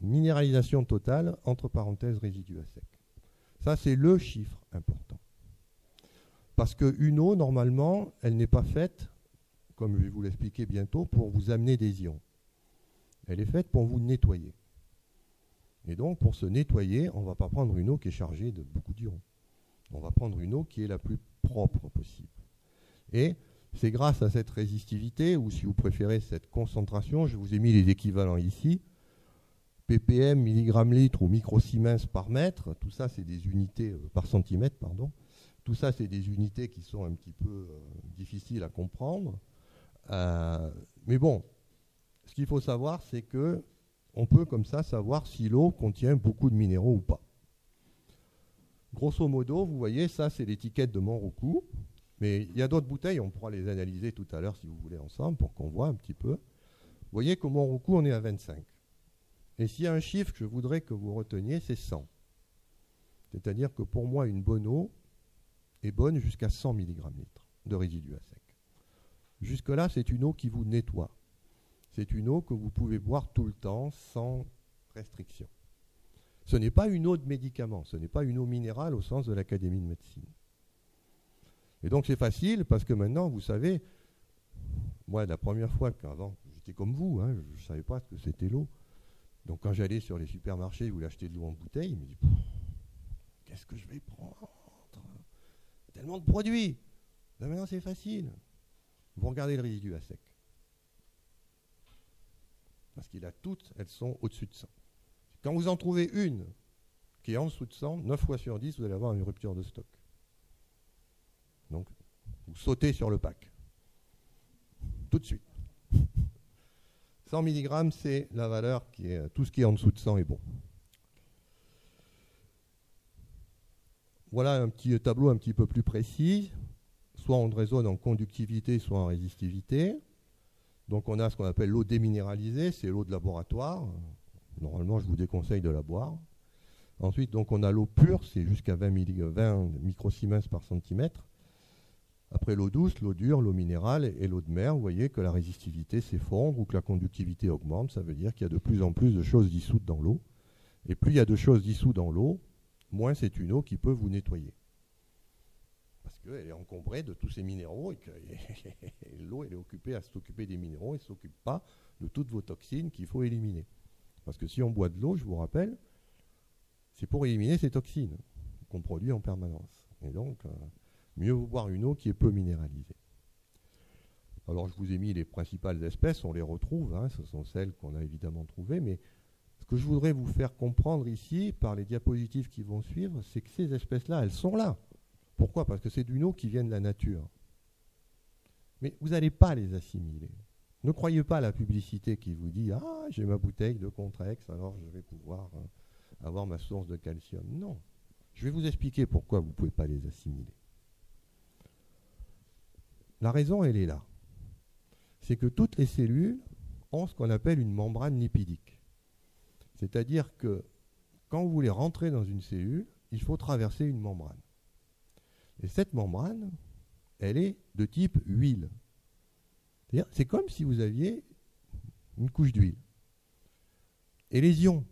Minéralisation totale, entre parenthèses, résidu à sec. Ça, c'est le chiffre important. Parce qu'une eau, normalement, elle n'est pas faite, comme je vais vous l'expliquer bientôt, pour vous amener des ions. Elle est faite pour vous nettoyer. Et donc, pour se nettoyer, on ne va pas prendre une eau qui est chargée de beaucoup d'ions. On va prendre une eau qui est la plus propre possible. Et c'est grâce à cette résistivité, ou si vous préférez cette concentration, je vous ai mis les équivalents ici, ppm, milligramme litre ou microsiemens par mètre, tout ça c'est des unités par centimètre, pardon. Tout ça c'est des unités qui sont un petit peu difficiles à comprendre. Mais bon, ce qu'il faut savoir, c'est que on peut comme ça savoir si l'eau contient beaucoup de minéraux ou pas. Grosso modo, vous voyez, ça c'est l'étiquette de Monroucou. Mais il y a d'autres bouteilles, on pourra les analyser tout à l'heure si vous voulez ensemble pour qu'on voit un petit peu. Vous voyez qu'au Monroucou, on est à 25. Et s'il y a un chiffre que je voudrais que vous reteniez, c'est 100. C'est-à-dire que pour moi, une bonne eau est bonne jusqu'à 100 mg litre de résidu à sec. Jusque-là, c'est une eau qui vous nettoie. C'est une eau que vous pouvez boire tout le temps sans restriction. Ce n'est pas une eau de médicament, ce n'est pas une eau minérale au sens de l'Académie de médecine. Et donc c'est facile parce que maintenant, vous savez, moi la première fois qu'avant, j'étais comme vous, hein, je ne savais pas ce que c'était l'eau. Donc quand j'allais sur les supermarchés, je voulais acheter de l'eau en bouteille, je me dis, qu'est-ce que je vais prendre? Tellement de produits. Ben maintenant c'est facile. Vous regardez le résidu à sec. Parce qu'il a toutes, elles sont au-dessus de 100. Quand vous en trouvez une qui est en dessous de 100, 9 fois sur 10, vous allez avoir une rupture de stock. Donc, vous sautez sur le pack. Tout de suite. 100 mg, c'est la valeur qui est... Tout ce qui est en dessous de 100 est bon. Voilà un petit tableau un petit peu plus précis. Soit on raisonne en conductivité, soit en résistivité. Donc on a ce qu'on appelle l'eau déminéralisée, c'est l'eau de laboratoire. Normalement, je vous déconseille de la boire. Ensuite, donc, on a l'eau pure, c'est jusqu'à 20 microsiemens par centimètre. Après l'eau douce, l'eau dure, l'eau minérale et l'eau de mer, vous voyez que la résistivité s'effondre ou que la conductivité augmente. Ça veut dire qu'il y a de plus en plus de choses dissoutes dans l'eau. Et plus il y a de choses dissoutes dans l'eau, moins c'est une eau qui peut vous nettoyer. Parce qu'elle est encombrée de tous ces minéraux et que l'eau elle est occupée à s'occuper des minéraux et ne s'occupe pas de toutes vos toxines qu'il faut éliminer. Parce que si on boit de l'eau, je vous rappelle, c'est pour éliminer ces toxines qu'on produit en permanence. Et donc, mieux vaut boire une eau qui est peu minéralisée. Alors, je vous ai mis les principales espèces, on les retrouve, hein, ce sont celles qu'on a évidemment trouvées, mais ce que je voudrais vous faire comprendre ici, par les diapositives qui vont suivre, c'est que ces espèces-là, elles sont là. Pourquoi? Parce que c'est d'une eau qui vient de la nature. Mais vous n'allez pas les assimiler. Ne croyez pas à la publicité qui vous dit « Ah, j'ai ma bouteille de Contrex, alors je vais pouvoir avoir ma source de calcium. Non. Je vais vous expliquer pourquoi vous ne pouvez pas les assimiler. La raison, elle est là. C'est que toutes les cellules ont ce qu'on appelle une membrane lipidique. C'est-à-dire que quand vous voulez rentrer dans une cellule, il faut traverser une membrane. Et cette membrane, elle est de type huile. C'est-à-dire, c'est comme si vous aviez une couche d'huile. Et les ions,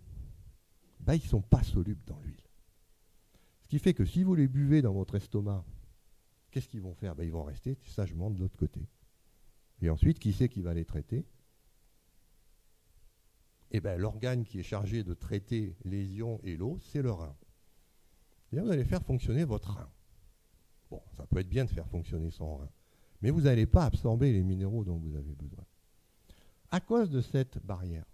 ils ne sont pas solubles dans l'huile. Ce qui fait que si vous les buvez dans votre estomac, qu'est-ce qu'ils vont faire? Ils vont rester sagement de l'autre côté. Et ensuite, qui c'est qui va les traiter? L'organe qui est chargé de traiter les ions et l'eau, c'est le rein. Et là, vous allez faire fonctionner votre rein. Bon, ça peut être bien de faire fonctionner son rein, mais vous n'allez pas absorber les minéraux dont vous avez besoin. À cause de cette barrière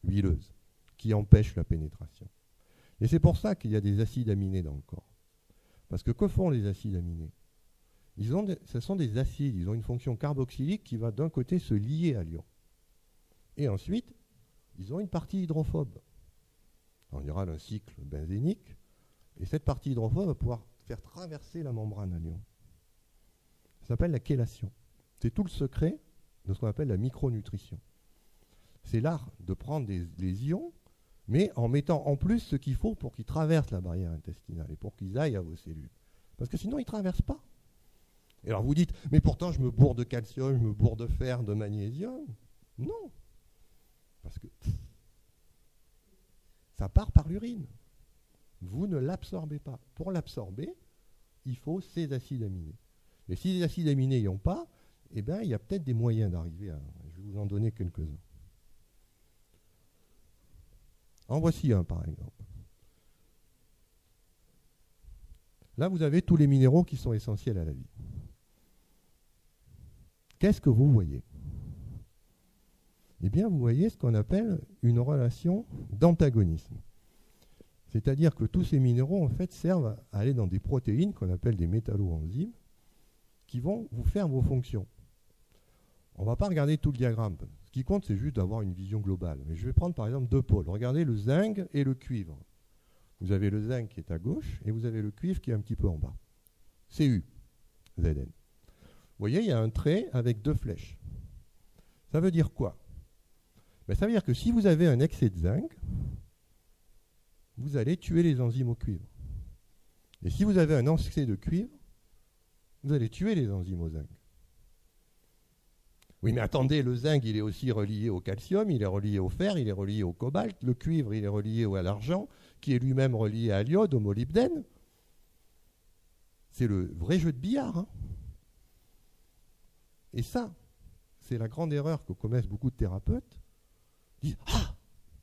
huileuse qui empêche la pénétration. Et c'est pour ça qu'il y a des acides aminés dans le corps. Parce que font les acides aminés? Ce sont des acides, ils ont une fonction carboxylique qui va d'un côté se lier à l'ion. Et ensuite, ils ont une partie hydrophobe. En général, un cycle benzénique. Et cette partie hydrophobe va pouvoir faire traverser la membrane à l'ion. Ça s'appelle la chélation. C'est tout le secret de ce qu'on appelle la micronutrition. C'est l'art de prendre les ions, mais en mettant en plus ce qu'il faut pour qu'ils traversent la barrière intestinale et pour qu'ils aillent à vos cellules. Parce que sinon, ils ne traversent pas. Et alors vous dites, mais pourtant je me bourre de calcium, je me bourre de fer, de magnésium. Non. Parce que ça part par l'urine. Vous ne l'absorbez pas. Pour l'absorber, il faut ces acides aminés. Et si les acides aminés n'y ont pas, il y a peut-être des moyens d'arriver à... Je vais vous en donner quelques-uns. En voici un, par exemple. Là, vous avez tous les minéraux qui sont essentiels à la vie. Qu'est-ce que vous voyez? Eh bien, vous voyez ce qu'on appelle une relation d'antagonisme. C'est-à-dire que tous ces minéraux, en fait, servent à aller dans des protéines qu'on appelle des métalloenzymes qui vont vous faire vos fonctions. On ne va pas regarder tout le diagramme. Ce qui compte, c'est juste d'avoir une vision globale. Mais je vais prendre par exemple deux pôles. Regardez le zinc et le cuivre. Vous avez le zinc qui est à gauche et vous avez le cuivre qui est un petit peu en bas. Cu, Zn. Vous voyez, il y a un trait avec deux flèches. Ça veut dire quoi? Ça veut dire que si vous avez un excès de zinc, vous allez tuer les enzymes au cuivre. Et si vous avez un excès de cuivre, vous allez tuer les enzymes au zinc. Oui, mais attendez, le zinc, il est aussi relié au calcium, il est relié au fer, il est relié au cobalt, le cuivre, il est relié à l'argent, qui est lui-même relié à l'iode, au molybdène. C'est le vrai jeu de billard. Hein. Et ça, c'est la grande erreur que commettent beaucoup de thérapeutes. Ils disent, ah,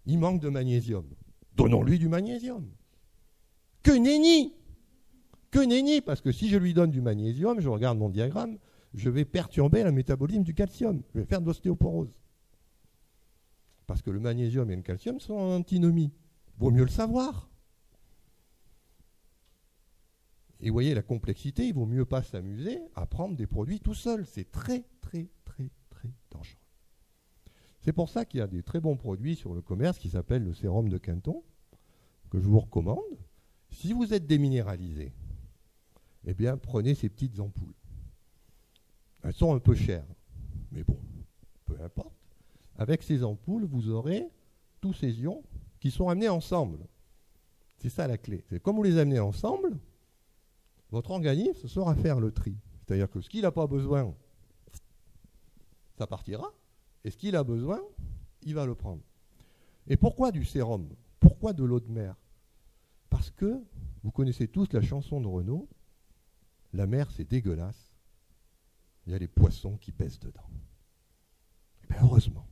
il manque de magnésium. Donnons-lui du magnésium. Que nenni! Que nenni! Parce que si je lui donne du magnésium, je regarde mon diagramme, je vais perturber le métabolisme du calcium. Je vais faire de l'ostéoporose. Parce que le magnésium et le calcium sont en antinomie. Vaut mieux le savoir. Et vous voyez la complexité, il vaut mieux pas s'amuser à prendre des produits tout seul. C'est très, très, très, très dangereux. C'est pour ça qu'il y a des très bons produits sur le commerce qui s'appellent le sérum de Quinton, que je vous recommande. Si vous êtes déminéralisé, eh bien, prenez ces petites ampoules. Elles sont un peu chères, mais bon, peu importe. Avec ces ampoules, vous aurez tous ces ions qui sont amenés ensemble. C'est ça la clé. C'est comme vous les amenez ensemble, votre organisme saura faire le tri. C'est-à-dire que ce qu'il n'a pas besoin, ça partira. Et ce qu'il a besoin, il va le prendre. Et pourquoi du sérum? Pourquoi de l'eau de mer? Parce que, vous connaissez tous la chanson de Renaud, la mer c'est dégueulasse, il y a les poissons qui pèsent dedans. Et bien heureusement.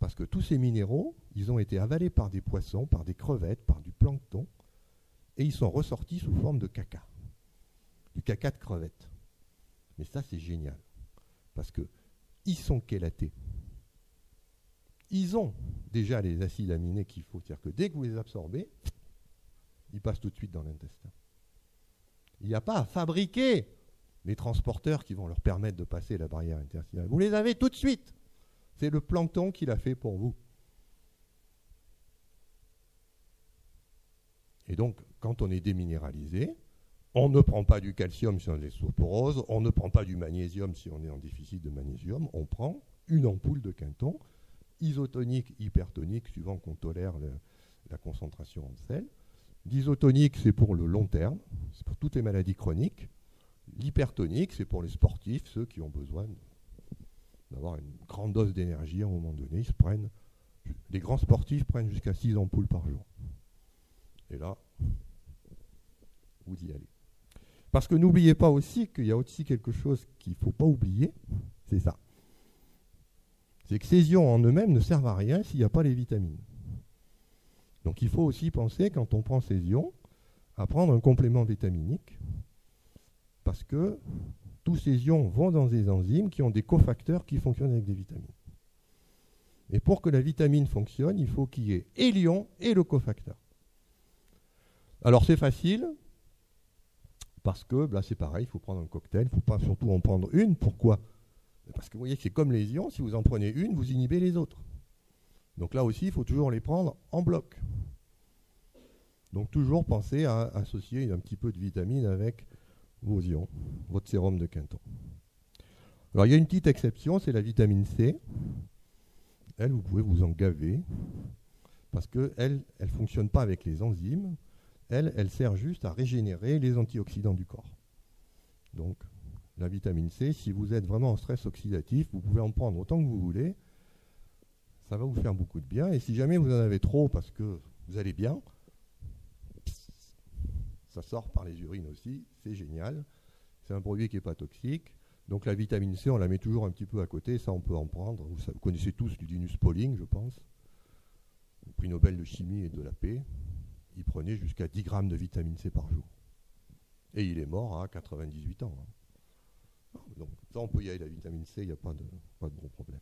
Parce que tous ces minéraux, ils ont été avalés par des poissons, par des crevettes, par du plancton, et ils sont ressortis sous forme de caca. Du caca de crevettes. Mais ça c'est génial. Parce que ils sont chélatés. Ils ont déjà les acides aminés qu'il faut. C'est-à-dire que dès que vous les absorbez, ils passent tout de suite dans l'intestin. Il n'y a pas à fabriquer les transporteurs qui vont leur permettre de passer la barrière intestinale. Vous les avez tout de suite. C'est le plancton qui l'a fait pour vous. Et donc, quand on est déminéralisé, on ne prend pas du calcium si on est osteoporose, on ne prend pas du magnésium si on est en déficit de magnésium, on prend une ampoule de Quinton, isotonique, hypertonique, suivant qu'on tolère la concentration en sel. L'isotonique, c'est pour le long terme, c'est pour toutes les maladies chroniques. L'hypertonique, c'est pour les sportifs, ceux qui ont besoin d'avoir une grande dose d'énergie à un moment donné. Les grands sportifs prennent jusqu'à 6 ampoules par jour. Et là, vous y allez. Parce que n'oubliez pas aussi qu'il y a aussi quelque chose qu'il ne faut pas oublier, c'est ça. C'est que ces ions en eux-mêmes ne servent à rien s'il n'y a pas les vitamines. Donc il faut aussi penser, quand on prend ces ions, à prendre un complément vitaminique, parce que tous ces ions vont dans des enzymes qui ont des cofacteurs qui fonctionnent avec des vitamines. Et pour que la vitamine fonctionne, il faut qu'il y ait et l'ion et le cofacteur. Alors c'est facile, parce que là c'est pareil, il faut prendre un cocktail, il ne faut pas surtout en prendre une. Pourquoi ? Parce que vous voyez que c'est comme les ions, si vous en prenez une, vous inhibez les autres. Donc là aussi, il faut toujours les prendre en bloc. Donc toujours penser à associer un petit peu de vitamine avec vos ions, votre sérum de Quinton. Alors il y a une petite exception, c'est la vitamine C. Elle, vous pouvez vous en gaver, parce qu'elle ne fonctionne pas avec les enzymes. Elle sert juste à régénérer les antioxydants du corps. Donc la vitamine C, si vous êtes vraiment en stress oxydatif, vous pouvez en prendre autant que vous voulez. Ça va vous faire beaucoup de bien. Et si jamais vous en avez trop parce que vous allez bien, ça sort par les urines aussi. C'est génial. C'est un produit qui n'est pas toxique. Donc la vitamine C, on la met toujours un petit peu à côté. Ça, on peut en prendre. Vous connaissez tous du Linus Pauling, je pense. Le prix Nobel de chimie et de la paix. Il prenait jusqu'à 10 grammes de vitamine C par jour. Et il est mort à 98 ans. Donc ça, on peut y aller, la vitamine C, il n'y a pas de gros problème.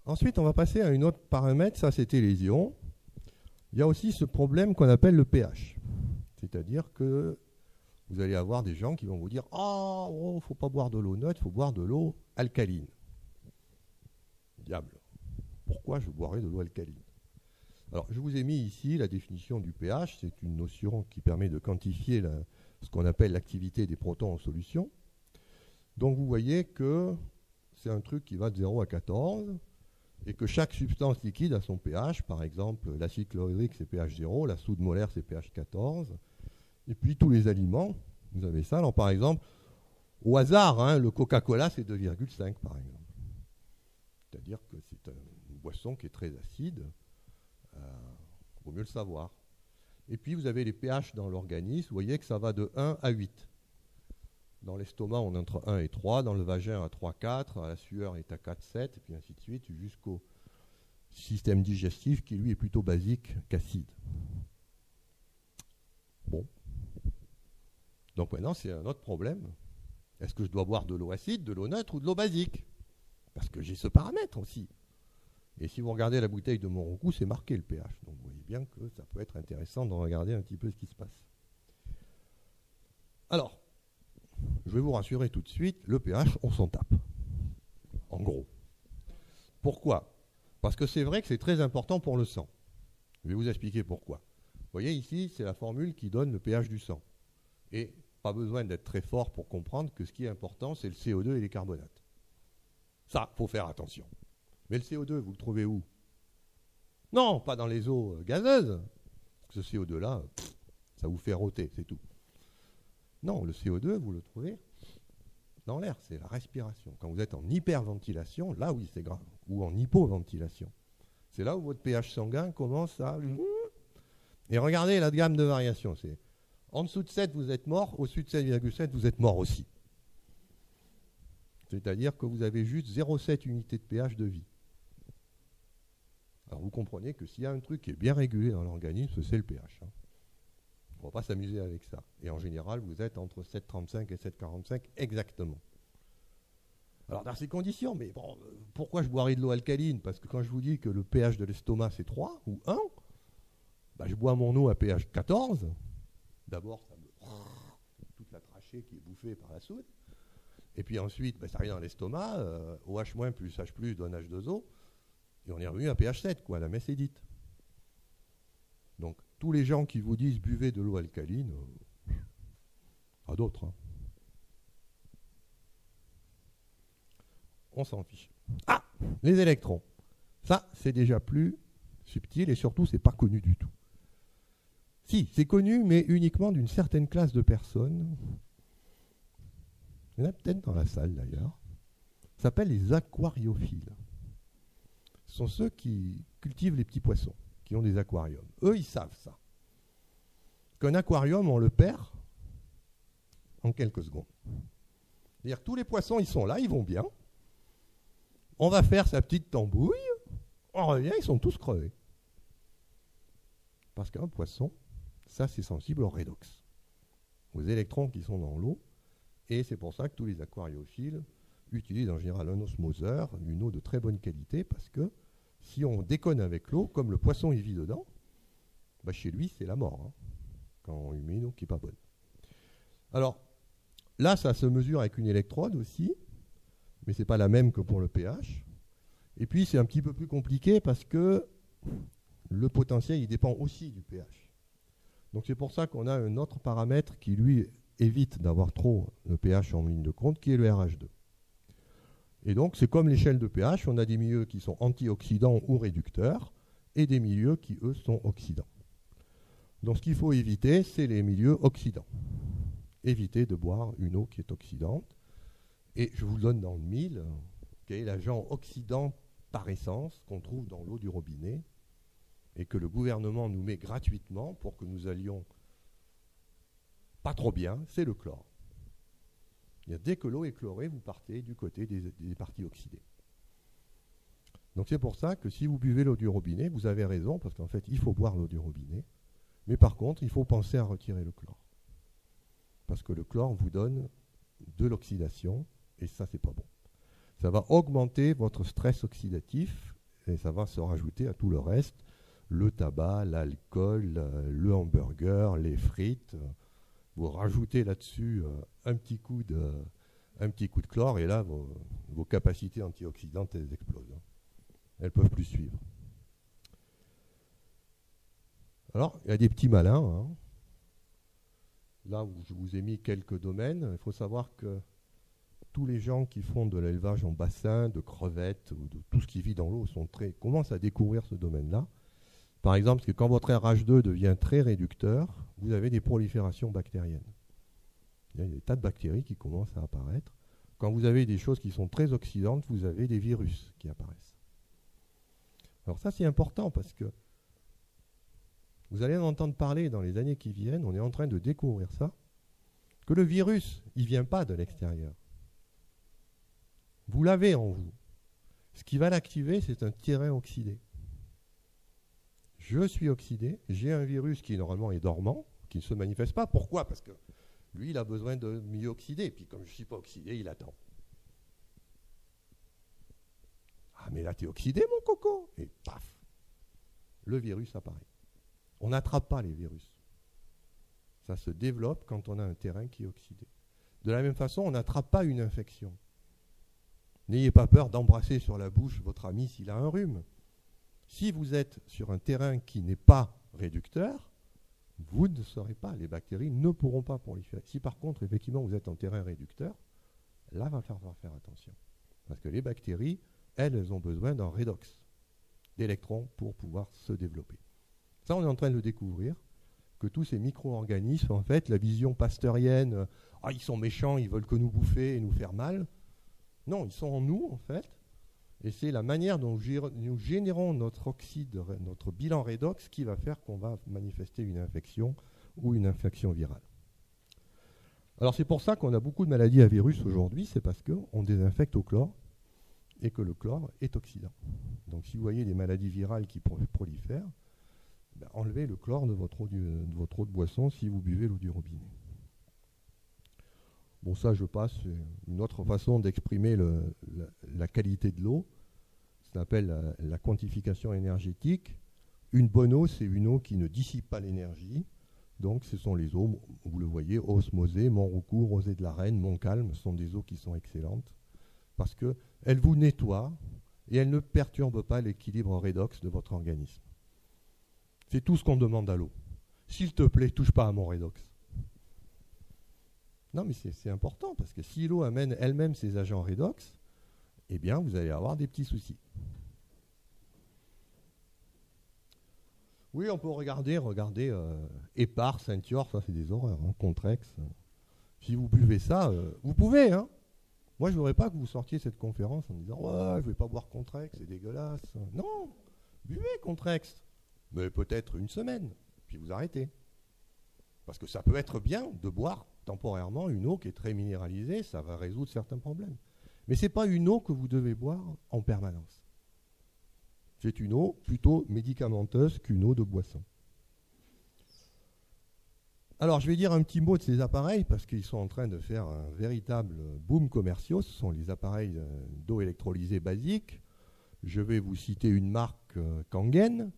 Ensuite, on va passer à un autre paramètre, ça c'était les ions. Il y a aussi ce problème qu'on appelle le pH. C'est-à-dire que vous allez avoir des gens qui vont vous dire « Ah, il ne faut pas boire de l'eau neutre, il faut boire de l'eau alcaline. » Diable, pourquoi je boirais de l'eau alcaline ? Alors, je vous ai mis ici la définition du pH. C'est une notion qui permet de quantifier ce qu'on appelle l'activité des protons en solution. Donc, vous voyez que c'est un truc qui va de 0 à 14 et que chaque substance liquide a son pH. Par exemple, l'acide chlorhydrique, c'est pH 0, la soude molaire, c'est pH 14. Et puis, tous les aliments, vous avez ça. Alors, par exemple, au hasard, le Coca-Cola, c'est 2,5, par exemple. C'est-à-dire que c'est une boisson qui est très acide. Il vaut mieux le savoir. Et puis vous avez les pH dans l'organisme, vous voyez que ça va de 1 à 8. Dans l'estomac, on est entre 1 et 3, dans le vagin à 3, 4, la sueur est à 4, 7, et puis ainsi de suite, jusqu'au système digestif qui lui est plutôt basique qu'acide. Bon. Donc maintenant, c'est un autre problème. Est-ce que je dois boire de l'eau acide, de l'eau neutre ou de l'eau basique ? Parce que j'ai ce paramètre aussi. Et si vous regardez la bouteille de Monroucou, c'est marqué le pH. Donc vous voyez bien que ça peut être intéressant de regarder un petit peu ce qui se passe. Alors, je vais vous rassurer tout de suite, le pH, on s'en tape. En gros. Pourquoi ? Parce que c'est vrai que c'est très important pour le sang. Je vais vous expliquer pourquoi. Vous voyez ici, c'est la formule qui donne le pH du sang. Et pas besoin d'être très fort pour comprendre que ce qui est important, c'est le CO2 et les carbonates. Ça, il faut faire attention. Mais le CO2, vous le trouvez où ? Non, pas dans les eaux gazeuses. Ce CO2-là, ça vous fait rôter, c'est tout. Non, le CO2, vous le trouvez dans l'air, c'est la respiration. Quand vous êtes en hyperventilation, là oui, c'est grave. Ou en hypoventilation. C'est là où votre pH sanguin commence à... Et regardez la gamme de variation. C'est en dessous de 7, vous êtes mort. Au-dessus de 7,7, vous êtes mort aussi. C'est-à-dire que vous avez juste 0,7 unités de pH de vie. Alors vous comprenez que s'il y a un truc qui est bien régulé dans l'organisme, c'est le pH. On ne va pas s'amuser avec ça. Et en général, vous êtes entre 7,35 et 7,45 exactement. Alors dans ces conditions, mais bon, pourquoi je boirais de l'eau alcaline ? Parce que quand je vous dis que le pH de l'estomac c'est 3 ou 1, bah, je bois mon eau à pH 14. D'abord, ça me... toute la trachée qui est bouffée par la soude. Et puis ensuite, bah, ça arrive dans l'estomac, OH- plus H+, donne H2O. Et on est revenu à pH 7, quoi, la messe est dite. Donc, tous les gens qui vous disent buvez de l'eau alcaline, à d'autres. Hein. On s'en fiche. Ah, les électrons. Ça, c'est déjà plus subtil et surtout, c'est pas connu du tout. Si, c'est connu, mais uniquement d'une certaine classe de personnes. Il y en a peut-être dans la salle d'ailleurs. Ça s'appelle les aquariophiles. Ce sont ceux qui cultivent les petits poissons, qui ont des aquariums. Eux, ils savent ça. Qu'un aquarium, on le perd en quelques secondes. C'est-à-dire que tous les poissons, ils sont là, ils vont bien. On va faire sa petite tambouille. On revient, ils sont tous crevés. Parce qu'un poisson, ça, c'est sensible au redox, aux électrons qui sont dans l'eau. Et c'est pour ça que tous les aquariophiles utilisent en général un osmoseur, une eau de très bonne qualité, parce que si on déconne avec l'eau, comme le poisson il vit dedans, bah chez lui c'est la mort, hein, quand on lui met une eau qui n'est pas bonne. Alors là, ça se mesure avec une électrode aussi, mais ce n'est pas la même que pour le pH. Et puis c'est un petit peu plus compliqué parce que le potentiel il dépend aussi du pH. Donc c'est pour ça qu'on a un autre paramètre qui lui évite d'avoir trop le pH en ligne de compte, qui est le RH2. Et donc, c'est comme l'échelle de pH, on a des milieux qui sont antioxydants ou réducteurs, et des milieux qui, eux, sont oxydants. Donc, ce qu'il faut éviter, c'est les milieux oxydants. Évitez de boire une eau qui est oxydante. Et je vous le donne dans le mille, quel est l'agent oxydant par essence qu'on trouve dans l'eau du robinet, et que le gouvernement nous met gratuitement pour que nous allions pas trop bien, c'est le chlore. Dès que l'eau est chlorée, vous partez du côté des parties oxydées. Donc c'est pour ça que si vous buvez l'eau du robinet, vous avez raison, parce qu'en fait, il faut boire l'eau du robinet. Mais par contre, il faut penser à retirer le chlore. Parce que le chlore vous donne de l'oxydation, et ça, c'est pas bon. Ça va augmenter votre stress oxydatif, et ça va se rajouter à tout le reste, le tabac, l'alcool, le hamburger, les frites. Vous rajoutez là-dessus un petit coup de chlore, et là, vos capacités antioxydantes, elles explosent. Hein. Elles ne peuvent plus suivre. Alors, il y a des petits malins. Hein. Là où je vous ai mis quelques domaines, il faut savoir que tous les gens qui font de l'élevage en bassin, de crevettes, ou de tout ce qui vit dans l'eau, commencent à découvrir ce domaine-là. Par exemple, parce que quand votre RH2 devient très réducteur, vous avez des proliférations bactériennes. Il y a des tas de bactéries qui commencent à apparaître. Quand vous avez des choses qui sont très oxydantes, vous avez des virus qui apparaissent. Alors ça, c'est important parce que vous allez en entendre parler dans les années qui viennent, on est en train de découvrir ça, que le virus, il ne vient pas de l'extérieur. Vous l'avez en vous. Ce qui va l'activer, c'est un terrain oxydé. Je suis oxydé, j'ai un virus qui normalement est dormant, qui ne se manifeste pas. Pourquoi? Parce que lui, il a besoin de milieu oxydé. Puis comme je ne suis pas oxydé, il attend. Ah mais là, tu es oxydé, mon coco. Et paf, le virus apparaît. On n'attrape pas les virus. Ça se développe quand on a un terrain qui est oxydé. De la même façon, on n'attrape pas une infection. N'ayez pas peur d'embrasser sur la bouche votre ami s'il a un rhume. Si vous êtes sur un terrain qui n'est pas réducteur, vous ne saurez pas, les bactéries ne pourront pas proliférer. Si par contre, effectivement, vous êtes en terrain réducteur, là, il va falloir faire attention. Parce que les bactéries, elles ont besoin d'un redox, d'électrons pour pouvoir se développer. Ça, on est en train de le découvrir, que tous ces micro-organismes, en fait, la vision pasteurienne, ils sont méchants, ils veulent que nous bouffer et nous faire mal. Non, ils sont en nous, en fait. Et c'est la manière dont nous générons notre oxyde, notre bilan redox, qui va faire qu'on va manifester une infection ou une infection virale. Alors c'est pour ça qu'on a beaucoup de maladies à virus aujourd'hui, c'est parce qu'on désinfecte au chlore et que le chlore est oxydant. Donc si vous voyez des maladies virales qui prolifèrent, enlevez le chlore de votre eau de boisson si vous buvez l'eau du robinet. Bon, ça, je passe, c'est une autre façon d'exprimer la qualité de l'eau. Ça s'appelle la quantification énergétique. Une bonne eau, c'est une eau qui ne dissipe pas l'énergie. Donc, ce sont les eaux, vous le voyez, osmosée, Montroucourt, Rosée de la Reine, Montcalm, ce sont des eaux qui sont excellentes parce qu'elles vous nettoient et elles ne perturbent pas l'équilibre redox de votre organisme. C'est tout ce qu'on demande à l'eau. S'il te plaît, touche pas à mon redox. Non, mais c'est important, parce que si l'eau amène elle-même ses agents redox, eh bien, vous allez avoir des petits soucis. Oui, on peut regarder Épar, Saint-Yor, ça c'est des horreurs, hein, Contrex. Si vous buvez ça, vous pouvez, hein. Moi, je ne voudrais pas que vous sortiez cette conférence en disant « Ouais, je ne vais pas boire Contrex, c'est dégueulasse. » Non, buvez Contrex, mais peut-être une semaine, puis vous arrêtez. Parce que ça peut être bien de boire temporairement une eau qui est très minéralisée, ça va résoudre certains problèmes. Mais ce n'est pas une eau que vous devez boire en permanence. C'est une eau plutôt médicamenteuse qu'une eau de boisson. Alors, je vais dire un petit mot de ces appareils parce qu'ils sont en train de faire un véritable boom commercial. Ce sont les appareils d'eau électrolysée basique. Je vais vous citer une marque Kangen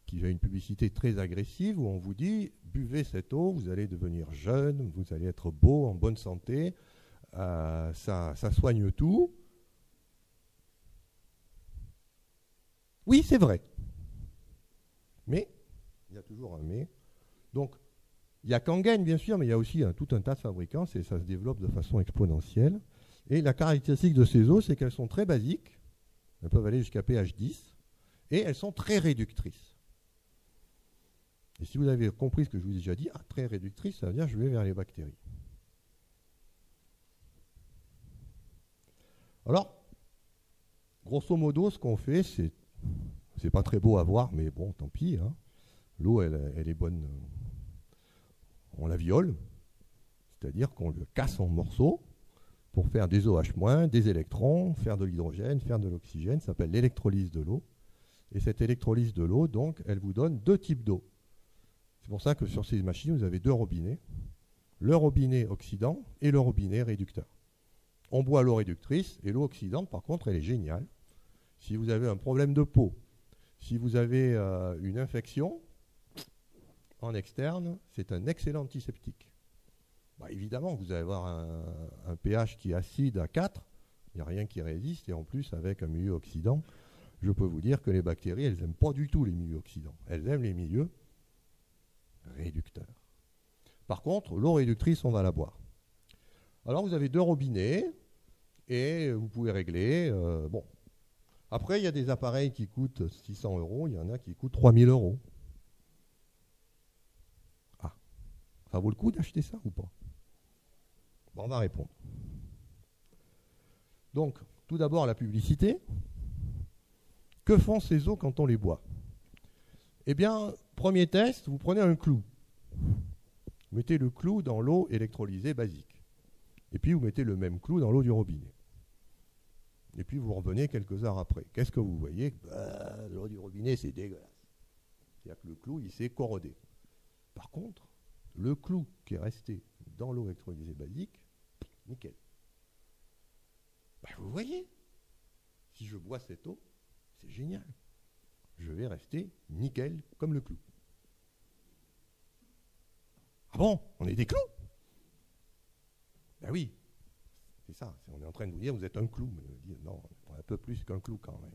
qui a une publicité très agressive où on vous dit « Buvez cette eau, vous allez devenir jeune, vous allez être beau, en bonne santé, ça soigne tout. » Oui, c'est vrai. Mais, il y a toujours un mais. Donc, il y a Kangen, bien sûr, mais il y a aussi tout un tas de fabricants, et ça se développe de façon exponentielle. Et la caractéristique de ces eaux, c'est qu'elles sont très basiques, elles peuvent aller jusqu'à pH 10, et elles sont très réductrices. Et si vous avez compris ce que je vous ai déjà dit, très réductrice, ça veut dire que je vais vers les bactéries. Alors, grosso modo, ce qu'on fait, c'est pas très beau à voir, mais bon, tant pis. Hein. L'eau, elle est bonne. On la viole, c'est-à-dire qu'on le casse en morceaux pour faire des OH-, des électrons, faire de l'hydrogène, faire de l'oxygène. Ça s'appelle l'électrolyse de l'eau. Et cette électrolyse de l'eau, donc, elle vous donne deux types d'eau. C'est pour ça que sur ces machines, vous avez deux robinets. Le robinet oxydant et le robinet réducteur. On boit l'eau réductrice et l'eau oxydante, par contre, elle est géniale. Si vous avez un problème de peau, si vous avez une infection en externe, c'est un excellent antiseptique. Bah, évidemment, vous allez avoir un pH qui est acide à 4, il n'y a rien qui résiste, et en plus, avec un milieu oxydant, je peux vous dire que les bactéries, elles n'aiment pas du tout les milieux oxydants. Elles aiment les milieux réducteurs. Par contre, l'eau réductrice, on va la boire. Alors, vous avez deux robinets, et vous pouvez régler. Bon. Après, il y a des appareils qui coûtent 600 €, il y en a qui coûtent 3000 €. Ah, ça vaut le coup d'acheter ça ou pas? Bon, on va répondre. Donc, tout d'abord, la publicité. Que font ces eaux quand on les boit? Eh bien, premier test, vous prenez un clou. Vous mettez le clou dans l'eau électrolysée basique. Et puis, vous mettez le même clou dans l'eau du robinet. Et puis, vous revenez quelques heures après. Qu'est-ce que vous voyez? L'eau du robinet, c'est dégueulasse. C'est-à-dire que le clou, il s'est corrodé. Par contre, le clou qui est resté dans l'eau électrolysée basique, nickel. Vous voyez, si je bois cette eau, c'est génial. Je vais rester nickel comme le clou. Ah bon, on est des clous? Ben oui, c'est ça. On est en train de vous dire, vous êtes un clou. Mais non, on est un peu plus qu'un clou quand même.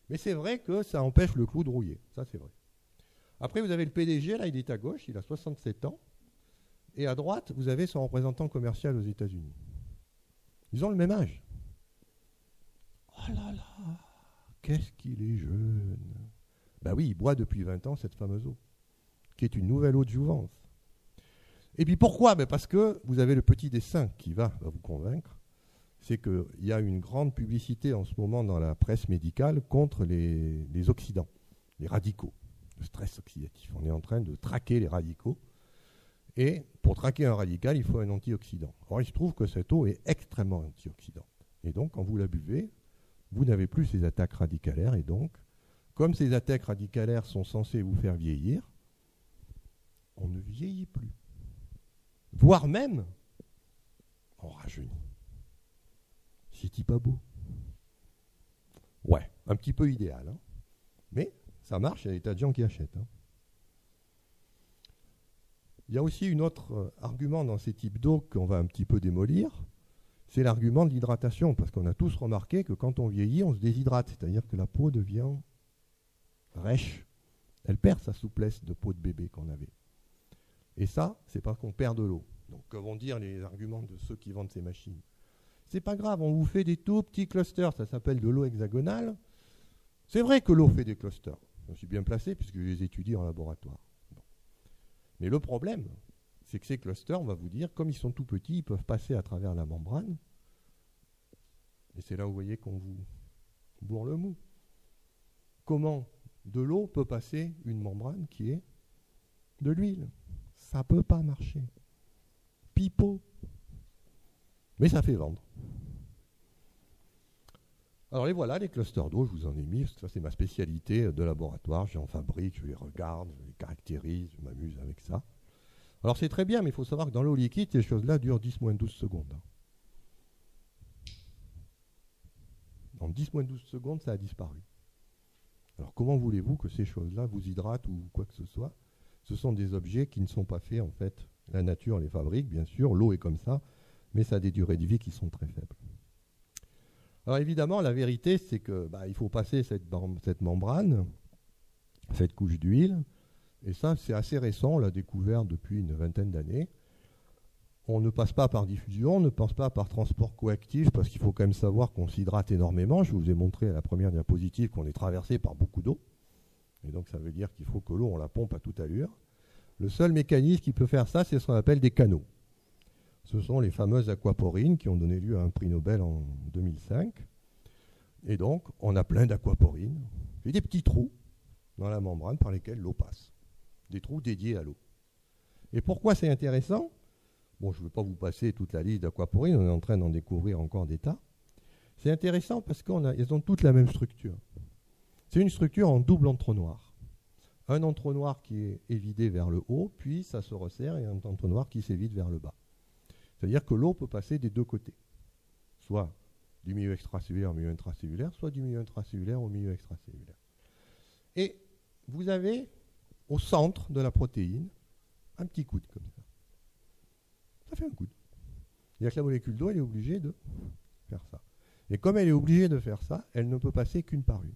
Mais c'est vrai que ça empêche le clou de rouiller. Ça, c'est vrai. Après, vous avez le PDG, là, il est à gauche, il a 67 ans. Et à droite, vous avez son représentant commercial aux États-Unis. Ils ont le même âge. Oh là là, qu'est-ce qu'il est jeune. Ben oui, il boit depuis 20 ans cette fameuse eau, qui est une nouvelle eau de jouvence. Et puis pourquoi? Parce que vous avez le petit dessin qui va vous convaincre. C'est qu'il y a une grande publicité en ce moment dans la presse médicale contre les oxydants, les radicaux, le stress oxydatif. On est en train de traquer les radicaux. Et pour traquer un radical, il faut un antioxydant. Or, il se trouve que cette eau est extrêmement antioxydante. Et donc, quand vous la buvez, vous n'avez plus ces attaques radicalaires. Et donc, comme ces attaques radicalaires sont censées vous faire vieillir, on ne vieillit plus. Voire même, on rajeunit. C'est-il pas beau? Ouais, un petit peu idéal. Hein. Mais ça marche, il y a des tas de gens qui achètent. Hein. Il y a aussi un autre argument dans ces types d'eau qu'on va un petit peu démolir, c'est l'argument de l'hydratation, parce qu'on a tous remarqué que quand on vieillit, on se déshydrate, c'est-à-dire que la peau devient rêche, Elle perd sa souplesse de peau de bébé qu'on avait. Et ça, c'est parce qu'on perd de l'eau. Donc, que vont dire les arguments de ceux qui vendent ces machines? C'est pas grave, on vous fait des tout petits clusters, ça s'appelle de l'eau hexagonale. C'est vrai que l'eau fait des clusters. Je suis bien placé puisque je les étudie en laboratoire. Bon. Mais le problème, c'est que ces clusters, on va vous dire, comme ils sont tout petits, ils peuvent passer à travers la membrane. Et c'est là où vous voyez qu'on vous bourre le mou. Comment de l'eau peut passer une membrane qui est de l'huile? Ça ne peut pas marcher. Pipeau. Mais ça fait vendre. Alors les voilà, les clusters d'eau, je vous en ai mis, ça c'est ma spécialité de laboratoire, j'en fabrique, je les regarde, je les caractérise, je m'amuse avec ça. Alors c'est très bien, mais il faut savoir que dans l'eau liquide, ces choses-là durent 10-12 secondes. En 10-12 secondes, ça a disparu. Alors comment voulez-vous que ces choses-là vous hydratent ou quoi que ce soit? Ce sont des objets qui ne sont pas faits en fait. La nature les fabrique, bien sûr, l'eau est comme ça, mais ça a des durées de vie qui sont très faibles. Alors évidemment, la vérité, c'est que il faut passer cette membrane, cette couche d'huile, et ça, c'est assez récent, on l'a découvert depuis une vingtaine d'années. On ne passe pas par diffusion, on ne passe pas par transport coactif, parce qu'il faut quand même savoir qu'on s'hydrate énormément. Je vous ai montré à la première diapositive qu'on est traversé par beaucoup d'eau, et donc ça veut dire qu'il faut que l'eau, on la pompe à toute allure. Le seul mécanisme qui peut faire ça, c'est ce qu'on appelle des canaux. Ce sont les fameuses aquaporines qui ont donné lieu à un prix Nobel en 2005. Et donc, on a plein d'aquaporines. C'est des petits trous dans la membrane par lesquels l'eau passe. Des trous dédiés à l'eau. Et pourquoi c'est intéressant? Bon, je ne vais pas vous passer toute la liste d'aquaporines, on est en train d'en découvrir encore des tas. C'est intéressant parce qu'elles ont toutes la même structure. C'est une structure en double entonnoir. Un entonnoir qui est évidé vers le haut, puis ça se resserre, et un entonnoir qui s'évite vers le bas. C'est-à-dire que l'eau peut passer des deux côtés, soit du milieu extracellulaire au milieu intracellulaire, soit du milieu intracellulaire au milieu extracellulaire. Et vous avez au centre de la protéine un petit coude comme ça. Ça fait un coude. C'est-à-dire que la molécule d'eau, elle est obligée de faire ça. Et comme elle est obligée de faire ça, elle ne peut passer qu'une par une.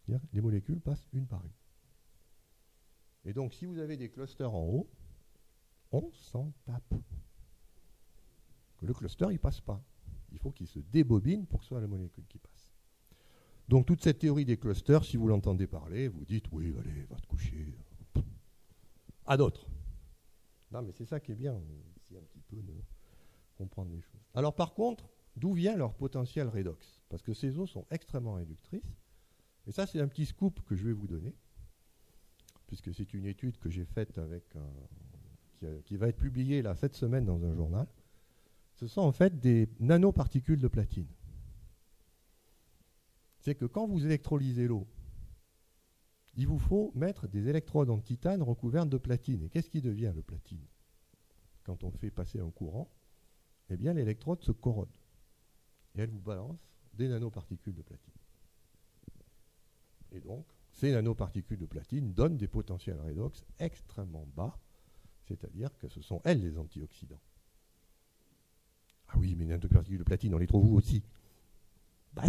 C'est-à-dire que les molécules passent une par une. Et donc, si vous avez des clusters en haut, on s'en tape. Le cluster, il ne passe pas. Il faut qu'il se débobine pour que ce soit la molécule qui passe. Donc toute cette théorie des clusters, si vous l'entendez parler, vous dites « oui, allez, va te coucher ». À d'autres. Non, mais c'est ça qui est bien, c'est un petit peu de comprendre les choses. Alors par contre, d'où vient leur potentiel redox? Parce que ces eaux sont extrêmement réductrices. Et ça, c'est un petit scoop que je vais vous donner, puisque c'est une étude que j'ai faite avec qui va être publiée là, cette semaine dans un journal. Ce sont en fait des nanoparticules de platine. C'est que quand vous électrolysez l'eau, il vous faut mettre des électrodes en titane recouvertes de platine. Et qu'est-ce qui devient le platine? Quand on fait passer un courant, eh bien l'électrode se corrode. Et elle vous balance des nanoparticules de platine. Et donc, ces nanoparticules de platine donnent des potentiels redox extrêmement bas, c'est-à-dire que ce sont elles les antioxydants. Ah oui, mais les nanoparticules de platine, on les trouve où aussi?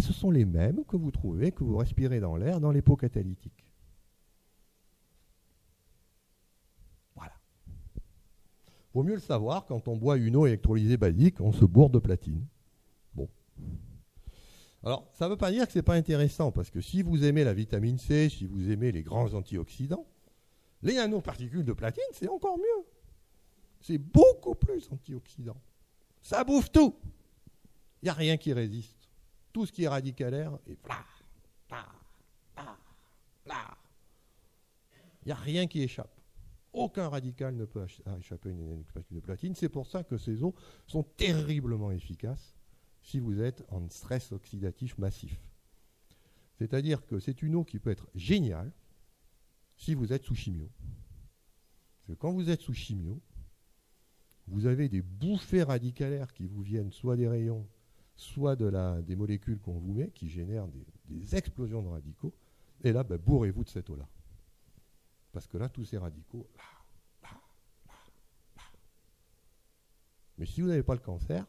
Ce sont les mêmes que vous trouvez, que vous respirez dans l'air, dans les pots catalytiques. Voilà. Vaut mieux le savoir, quand on boit une eau électrolysée basique, on se bourre de platine. Bon. Alors, ça ne veut pas dire que ce n'est pas intéressant, parce que si vous aimez la vitamine C, si vous aimez les grands antioxydants, les nanoparticules de platine, c'est encore mieux. C'est beaucoup plus antioxydant. Ça bouffe tout. Il n'y a rien qui résiste. Tout ce qui est radicalaire est bla, bla, bla, bla. Il n'y a rien qui échappe. Aucun radical ne peut échapper à une nanoparticule de platine. C'est pour ça que ces eaux sont terriblement efficaces si vous êtes en stress oxydatif massif. C'est-à-dire que c'est une eau qui peut être géniale si vous êtes sous chimio. Parce que quand vous êtes sous chimio, vous avez des bouffées radicalaires qui vous viennent soit des rayons, soit des molécules qu'on vous met, qui génèrent des explosions de radicaux. Et là, bourrez-vous de cette eau-là. Parce que là, tous ces radicaux... Mais si vous n'avez pas le cancer,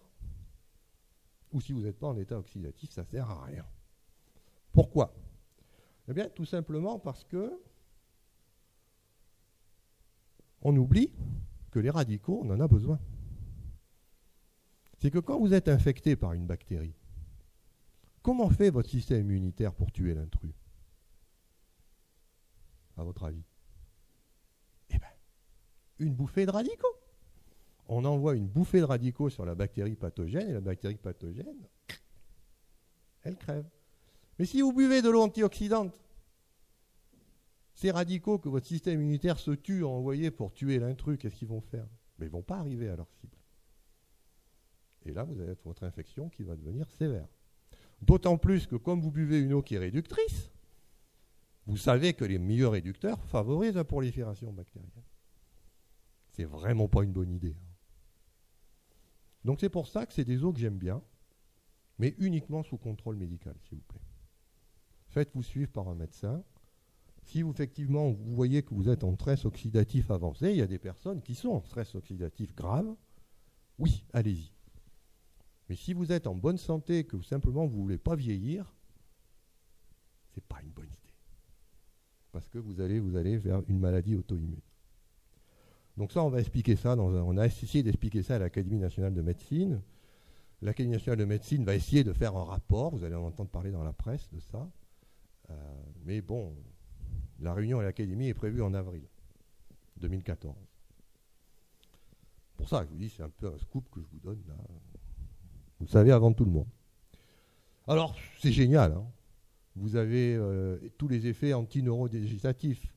ou si vous n'êtes pas en état oxydatif, ça ne sert à rien. Pourquoi? Eh bien, tout simplement parce que on oublie que les radicaux, on en a besoin. C'est que quand vous êtes infecté par une bactérie, comment fait votre système immunitaire pour tuer l'intrus? À votre avis? Eh bien, une bouffée de radicaux. On envoie une bouffée de radicaux sur la bactérie pathogène, et la bactérie pathogène, elle crève. Mais si vous buvez de l'eau antioxydante, ces radicaux que votre système immunitaire se tue à envoyer pour tuer l'intrus, qu'est-ce qu'ils vont faire? Mais ils ne vont pas arriver à leur cible. Et là, vous avez votre infection qui va devenir sévère. D'autant plus que comme vous buvez une eau qui est réductrice, vous savez que les milieux réducteurs favorisent la prolifération bactérienne. C'est vraiment pas une bonne idée. Donc c'est pour ça que c'est des eaux que j'aime bien, mais uniquement sous contrôle médical, s'il vous plaît. Faites-vous suivre par un médecin. Si vous, effectivement vous voyez que vous êtes en stress oxydatif avancé, il y a des personnes qui sont en stress oxydatif grave, oui, allez-y. Mais si vous êtes en bonne santé et que simplement vous ne voulez pas vieillir, ce n'est pas une bonne idée. Parce que vous allez vers une maladie auto-immune. Donc ça, on va expliquer ça. On a essayé d'expliquer ça à l'Académie nationale de médecine. L'Académie nationale de médecine va essayer de faire un rapport. Vous allez en entendre parler dans la presse de ça. Mais bon, la réunion à l'Académie est prévue en avril 2014. Pour ça, je vous dis, c'est un peu un scoop que je vous donne là. Vous le savez avant tout le monde. Alors, c'est génial. Hein. Vous avez tous les effets anti-neurodégénératifs.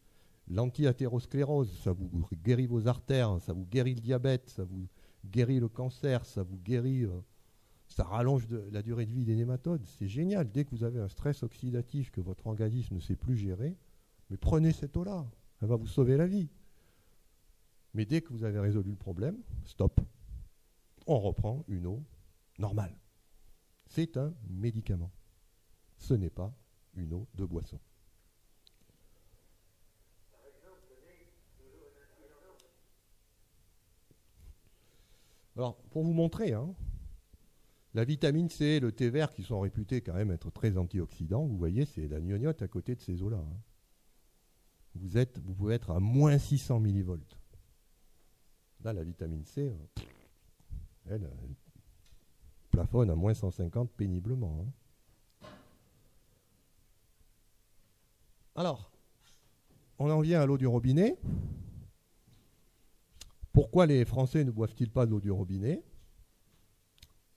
L'anti-athérosclérose, ça vous guérit vos artères, ça vous guérit le diabète, ça vous guérit le cancer, ça vous guérit... ça rallonge la durée de vie des nématodes. C'est génial. Dès que vous avez un stress oxydatif que votre organisme ne sait plus gérer, mais prenez cette eau-là. Elle va vous sauver la vie. Mais dès que vous avez résolu le problème, stop. On reprend une eau normale. C'est un médicament. Ce n'est pas une eau de boisson. Alors, pour vous montrer, hein, la vitamine C et le thé vert, qui sont réputés quand même être très antioxydants, vous voyez, c'est la gnognotte à côté de ces eaux-là. Hein. Vous pouvez être à moins 600 millivolts. Là, la vitamine C, elle plafonne à moins 150 péniblement. Hein. Alors, on en vient à l'eau du robinet. Pourquoi les Français ne boivent-ils pas de l'eau du robinet?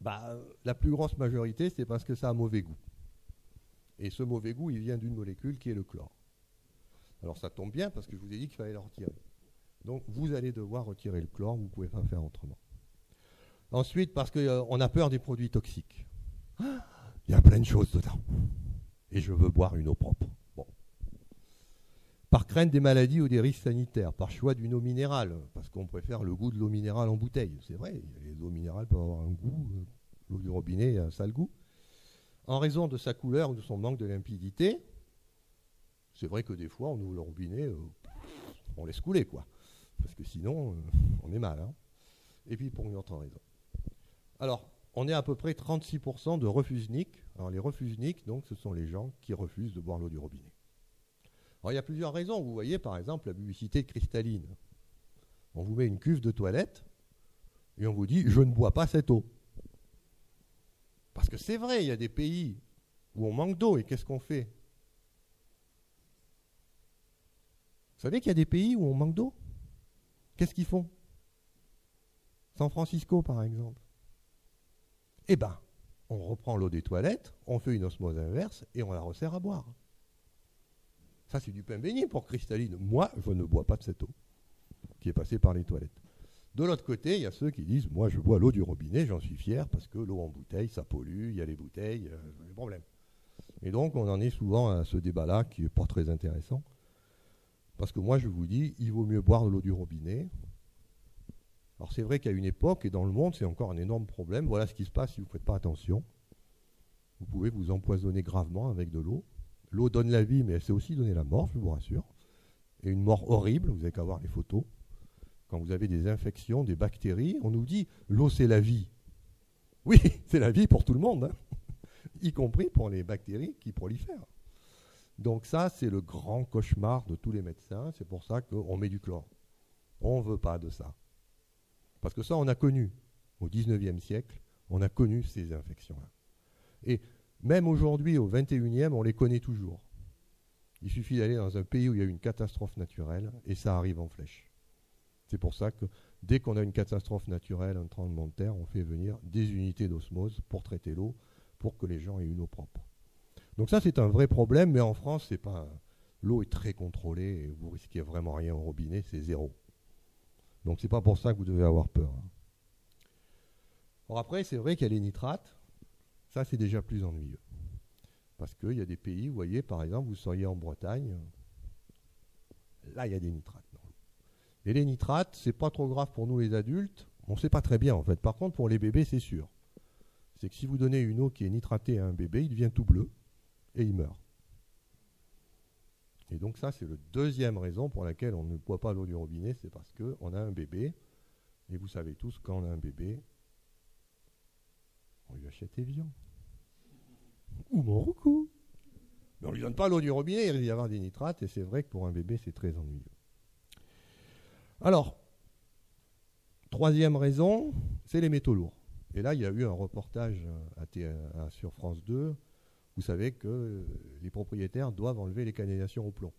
La plus grosse majorité, c'est parce que ça a mauvais goût. Et ce mauvais goût, il vient d'une molécule qui est le chlore. Alors ça tombe bien parce que je vous ai dit qu'il fallait le retirer. Donc vous allez devoir retirer le chlore, vous ne pouvez pas faire autrement. Ensuite, parce qu'on a peur des produits toxiques. Il y a plein de choses dedans. Et je veux boire une eau propre. Bon. Par crainte des maladies ou des risques sanitaires, par choix d'une eau minérale, parce qu'on préfère le goût de l'eau minérale en bouteille. C'est vrai, les eaux minérales peuvent avoir un goût, l'eau du robinet a un sale goût. En raison de sa couleur ou de son manque de limpidité, c'est vrai que des fois, on ouvre le robinet, on laisse couler, quoi. Parce que sinon, on est mal. Hein. Et puis pour une autre raison. Alors, on est à peu près 36% de refusniques. Alors les refusniques, donc, ce sont les gens qui refusent de boire l'eau du robinet. Alors il y a plusieurs raisons. Vous voyez par exemple la publicité de Cristalline. On vous met une cuve de toilette et on vous dit « je ne bois pas cette eau ». Parce que c'est vrai, il y a des pays où on manque d'eau et qu'est-ce qu'on fait? Vous savez qu'il y a des pays où on manque d'eau? Qu'est-ce qu'ils font? San Francisco par exemple. Eh bien, on reprend l'eau des toilettes, on fait une osmose inverse et on la resserre à boire. Ça, c'est du pain béni pour Cristalline. Moi, je ne bois pas de cette eau qui est passée par les toilettes. De l'autre côté, il y a ceux qui disent « moi, je bois l'eau du robinet, j'en suis fier, parce que l'eau en bouteille, ça pollue, il y a les bouteilles, des problèmes. » Et donc, on en est souvent à ce débat-là qui n'est pas très intéressant. Parce que moi, je vous dis, il vaut mieux boire de l'eau du robinet. Alors, c'est vrai qu'à une époque, et dans le monde, c'est encore un énorme problème. Voilà ce qui se passe si vous ne faites pas attention. Vous pouvez vous empoisonner gravement avec de l'eau. L'eau donne la vie, mais elle sait aussi donner la mort, je vous rassure. Et une mort horrible, vous n'avez qu'à voir les photos. Quand vous avez des infections, des bactéries, on nous dit « l'eau, c'est la vie ». Oui, c'est la vie pour tout le monde, hein, y compris pour les bactéries qui prolifèrent. Donc ça, c'est le grand cauchemar de tous les médecins. C'est pour ça qu'on met du chlore. On ne veut pas de ça. Parce que ça, on a connu. Au 19e siècle, on a connu ces infections-là. Et même aujourd'hui, au 21e, on les connaît toujours. Il suffit d'aller dans un pays où il y a eu une catastrophe naturelle et ça arrive en flèche. C'est pour ça que dès qu'on a une catastrophe naturelle, un tremblement de terre, on fait venir des unités d'osmose pour traiter l'eau, pour que les gens aient une eau propre. Donc ça, c'est un vrai problème, mais en France, c'est pas l'eau est très contrôlée et vous risquez vraiment rien au robinet, c'est zéro. Donc c'est pas pour ça que vous devez avoir peur. Alors après, c'est vrai qu'il y a les nitrates. Ça, c'est déjà plus ennuyeux. Parce qu'il y a des pays, vous voyez, par exemple, vous seriez en Bretagne, là, il y a des nitrates dans l'eau. Et les nitrates, c'est pas trop grave pour nous les adultes. On ne sait pas très bien, en fait. Par contre, pour les bébés, c'est sûr. C'est que si vous donnez une eau qui est nitratée à un bébé, il devient tout bleu et il meurt. Et donc ça, c'est la deuxième raison pour laquelle on ne boit pas l'eau du robinet, c'est parce qu'on a un bébé. Et vous savez tous, quand on a un bébé, on lui achète Evian. Ou Monroucou. Mais on ne lui donne pas l'eau du robinet, il risque d'y avoir des nitrates, et c'est vrai que pour un bébé, c'est très ennuyeux. Alors, troisième raison, c'est les métaux lourds. Et là, il y a eu un reportage sur France 2. Vous savez que les propriétaires doivent enlever les canalisations au plomb.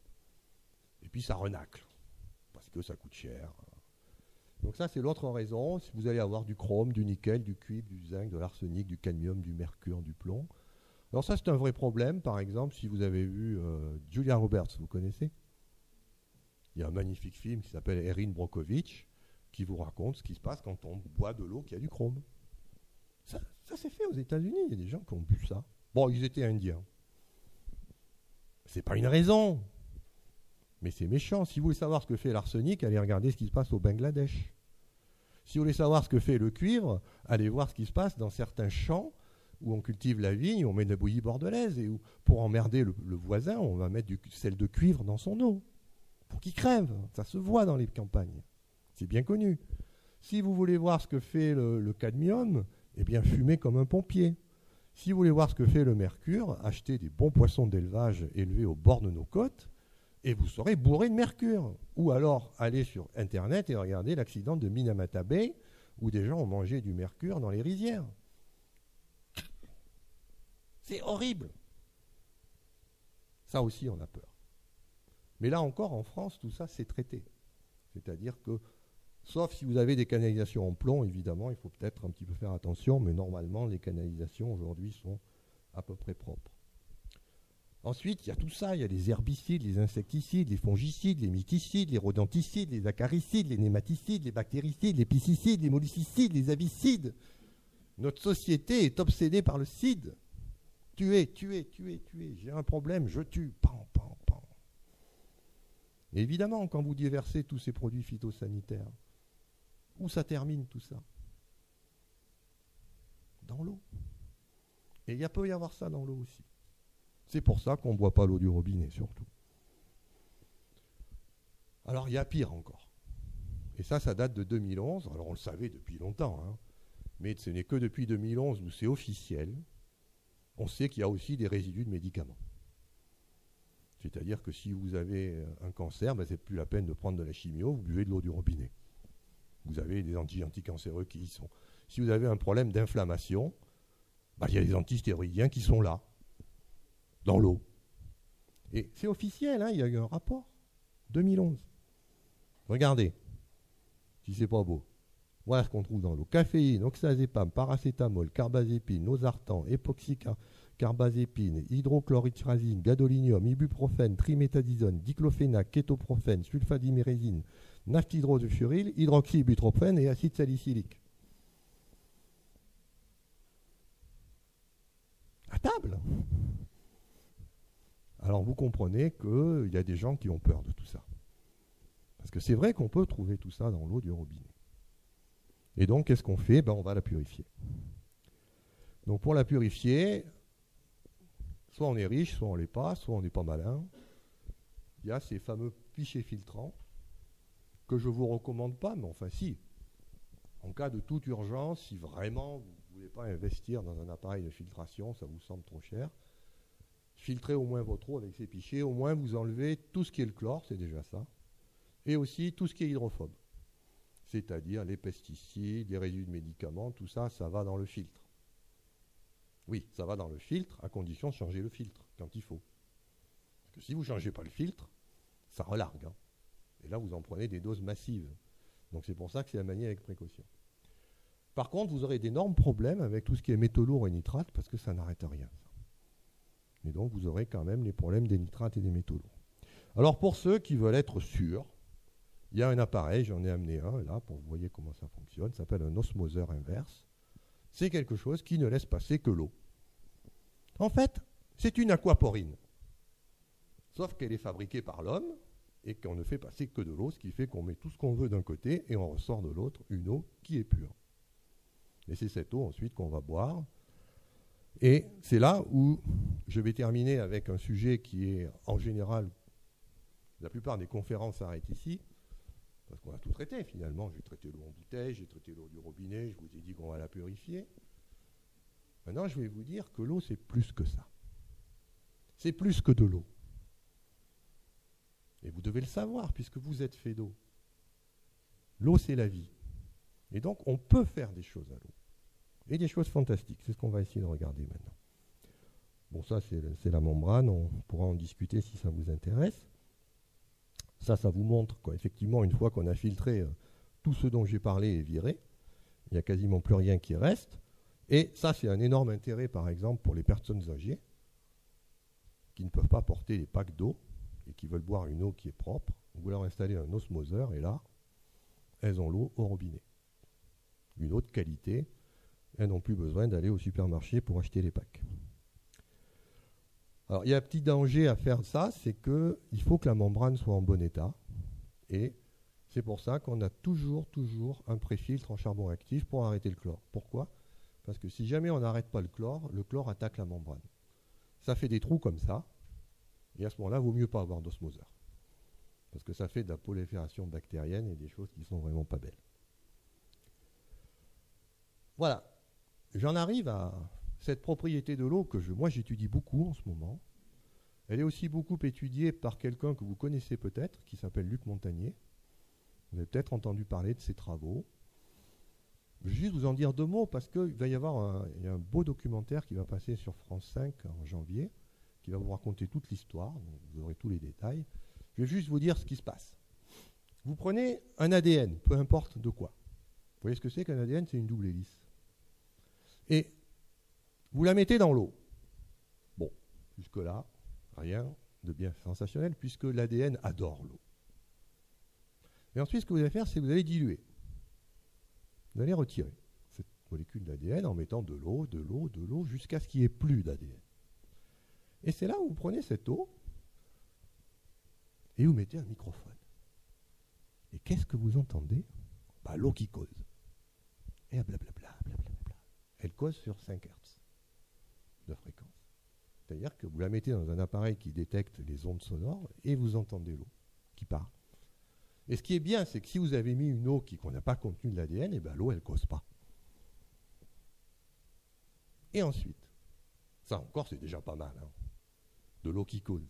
Et puis ça renacle, parce que ça coûte cher. Donc ça, c'est l'autre raison. Si vous allez avoir du chrome, du nickel, du cuivre, du zinc, de l'arsenic, du cadmium, du mercure, du plomb. Alors ça, c'est un vrai problème. Par exemple, si vous avez vu Julia Roberts, vous connaissez ? Il y a un magnifique film qui s'appelle Erin Brockovich, qui vous raconte ce qui se passe quand on boit de l'eau qui a du chrome. Ça s'est fait aux États-Unis. Il y a des gens qui ont bu ça. Bon, ils étaient indiens. C'est pas une raison. Mais c'est méchant. Si vous voulez savoir ce que fait l'arsenic, allez regarder ce qui se passe au Bangladesh. Si vous voulez savoir ce que fait le cuivre, allez voir ce qui se passe dans certains champs où on cultive la vigne, où on met de la bouillie bordelaise et où, pour emmerder le voisin, on va mettre du sel de cuivre dans son eau pour qu'il crève. Ça se voit dans les campagnes. C'est bien connu. Si vous voulez voir ce que fait le cadmium, eh bien fumez comme un pompier. Si vous voulez voir ce que fait le mercure, achetez des bons poissons d'élevage élevés au bord de nos côtes et vous serez bourré de mercure. Ou alors allez sur Internet et regardez l'accident de Minamata Bay où des gens ont mangé du mercure dans les rizières. C'est horrible. Ça aussi, on a peur. Mais là encore, en France, tout ça, c'est traité. C'est-à-dire que, sauf si vous avez des canalisations en plomb, évidemment, il faut peut-être un petit peu faire attention, mais normalement, les canalisations aujourd'hui sont à peu près propres. Ensuite, il y a tout ça, il y a les herbicides, les insecticides, les fongicides, les mycicides, les rodenticides, les acaricides, les nématicides, les bactéricides, les piscicides, les molluscicides, les avicides. Notre société est obsédée par le cide. Tuer, tuer, tuer, tuer. J'ai un problème, je tue. Pan, pan, pan. Et évidemment, quand vous déversez tous ces produits phytosanitaires, où ça termine tout ça ? Dans l'eau. Et il peut y avoir ça dans l'eau aussi. C'est pour ça qu'on ne boit pas l'eau du robinet, surtout. Alors, il y a pire encore. Et ça date de 2011. Alors, on le savait depuis longtemps, hein. Mais ce n'est que depuis 2011 où c'est officiel. On sait qu'il y a aussi des résidus de médicaments. C'est-à-dire que si vous avez un cancer, ben, c'est plus la peine de prendre de la chimio, vous buvez de l'eau du robinet. Vous avez des anticancéreux qui y sont. Si vous avez un problème d'inflammation, ben, il y a des antistéroïdiens qui sont là, dans l'eau. Et c'est officiel, hein, il y a eu un rapport, 2011. Regardez, si c'est pas beau. Voilà ce qu'on trouve dans l'eau. Caféine, oxazépam, paracétamol, carbazépine, nosartan, époxycarbazépine, hydrochlorothiazine, gadolinium, ibuprofène, triméthadisone, diclofénac, kétoprophène, sulfadimérésine, naphthydrofuryl, hydroxybutyrophène et acide salicylique. À table. Alors vous comprenez qu'il y a des gens qui ont peur de tout ça. Parce que c'est vrai qu'on peut trouver tout ça dans l'eau du robinet. Et donc, qu'est-ce qu'on fait ? On va la purifier. Donc, pour la purifier, soit on est riche, soit on ne l'est pas, soit on n'est pas malin. Il y a ces fameux pichets filtrants que je ne vous recommande pas, mais enfin si. En cas de toute urgence, si vraiment vous ne voulez pas investir dans un appareil de filtration, ça vous semble trop cher, filtrez au moins votre eau avec ces fichiers, au moins vous enlevez tout ce qui est le chlore, c'est déjà ça, et aussi tout ce qui est hydrophobe, c'est-à-dire les pesticides, les résidus de médicaments, tout ça, ça va dans le filtre. Oui, ça va dans le filtre, à condition de changer le filtre quand il faut. Parce que si vous ne changez pas le filtre, ça relargue. Hein. Et là, vous en prenez des doses massives. Donc c'est pour ça que c'est à manier avec précaution. Par contre, vous aurez d'énormes problèmes avec tout ce qui est métaux lourds et nitrates, parce que ça n'arrête rien. Ça. Et donc vous aurez quand même les problèmes des nitrates et des métaux lourds. Alors pour ceux qui veulent être sûrs, il y a un appareil, j'en ai amené un là, pour que vous voyez comment ça fonctionne, ça s'appelle un osmoseur inverse. C'est quelque chose qui ne laisse passer que l'eau. En fait, c'est une aquaporine. Sauf qu'elle est fabriquée par l'homme et qu'on ne fait passer que de l'eau, ce qui fait qu'on met tout ce qu'on veut d'un côté et on ressort de l'autre une eau qui est pure. Et c'est cette eau ensuite qu'on va boire. Et c'est là où je vais terminer avec un sujet qui est en général, la plupart des conférences s'arrêtent ici, parce qu'on a tout traité finalement. J'ai traité l'eau en bouteille, j'ai traité l'eau du robinet, je vous ai dit qu'on va la purifier. Maintenant, je vais vous dire que l'eau, c'est plus que ça. C'est plus que de l'eau. Et vous devez le savoir, puisque vous êtes fait d'eau. L'eau, c'est la vie. Et donc, on peut faire des choses à l'eau. Et des choses fantastiques. C'est ce qu'on va essayer de regarder maintenant. Bon, ça, c'est la membrane. On pourra en discuter si ça vous intéresse. Ça vous montre qu'effectivement, une fois qu'on a filtré tout ce dont j'ai parlé est viré, il n'y a quasiment plus rien qui reste. Et ça, c'est un énorme intérêt, par exemple, pour les personnes âgées qui ne peuvent pas porter les packs d'eau et qui veulent boire une eau qui est propre. Vous leur installez un osmoseur et là, elles ont l'eau au robinet. Une eau de qualité. Elles n'ont plus besoin d'aller au supermarché pour acheter les packs. Alors, il y a un petit danger à faire ça, c'est qu'il faut que la membrane soit en bon état. Et c'est pour ça qu'on a toujours un préfiltre en charbon actif pour arrêter le chlore. Pourquoi ? Parce que si jamais on n'arrête pas le chlore attaque la membrane. Ça fait des trous comme ça. Et à ce moment-là, il vaut mieux pas avoir d'osmoseur. Parce que ça fait de la prolifération bactérienne et des choses qui sont vraiment pas belles. Voilà. J'en arrive à cette propriété de l'eau que moi j'étudie beaucoup en ce moment. Elle est aussi beaucoup étudiée par quelqu'un que vous connaissez peut-être, qui s'appelle Luc Montagnier. Vous avez peut-être entendu parler de ses travaux. Je vais juste vous en dire deux mots parce qu'il va y avoir un beau documentaire qui va passer sur France 5 en janvier, qui va vous raconter toute l'histoire, vous aurez tous les détails. Je vais juste vous dire ce qui se passe. Vous prenez un ADN, peu importe de quoi. Vous voyez ce que c'est qu'un ADN ? C'est une double hélice. Et vous la mettez dans l'eau. Bon, jusque-là, rien de bien sensationnel, puisque l'ADN adore l'eau. Et ensuite, ce que vous allez faire, c'est que vous allez diluer. Vous allez retirer cette molécule d'ADN en mettant de l'eau, jusqu'à ce qu'il n'y ait plus d'ADN. Et c'est là où vous prenez cette eau et vous mettez un microphone. Et qu'est-ce que vous entendez ? L'eau qui cause. Et blablabla. Elle cause sur 5 Hz de fréquence. C'est-à-dire que vous la mettez dans un appareil qui détecte les ondes sonores et vous entendez l'eau qui parle. Et ce qui est bien, c'est que si vous avez mis une eau qu'on n'a pas contenu de l'ADN, l'eau, elle ne cause pas. Et ensuite, ça encore, c'est déjà pas mal, hein, de l'eau qui cause.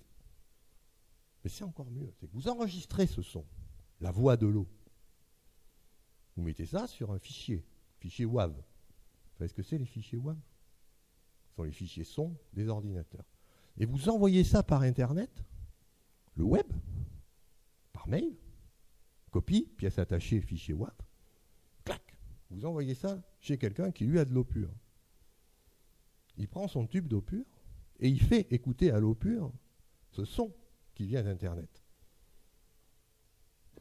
Mais c'est encore mieux, c'est que vous enregistrez ce son, la voix de l'eau. Vous mettez ça sur un fichier WAV. Vous savez ce que c'est les fichiers WAV ? Ce sont les fichiers son des ordinateurs. Et vous envoyez ça par Internet, le web, par mail, copie, pièce attachée, fichier WAV, clac, vous envoyez ça chez quelqu'un qui lui a de l'eau pure. Il prend son tube d'eau pure et il fait écouter à l'eau pure ce son qui vient d'Internet.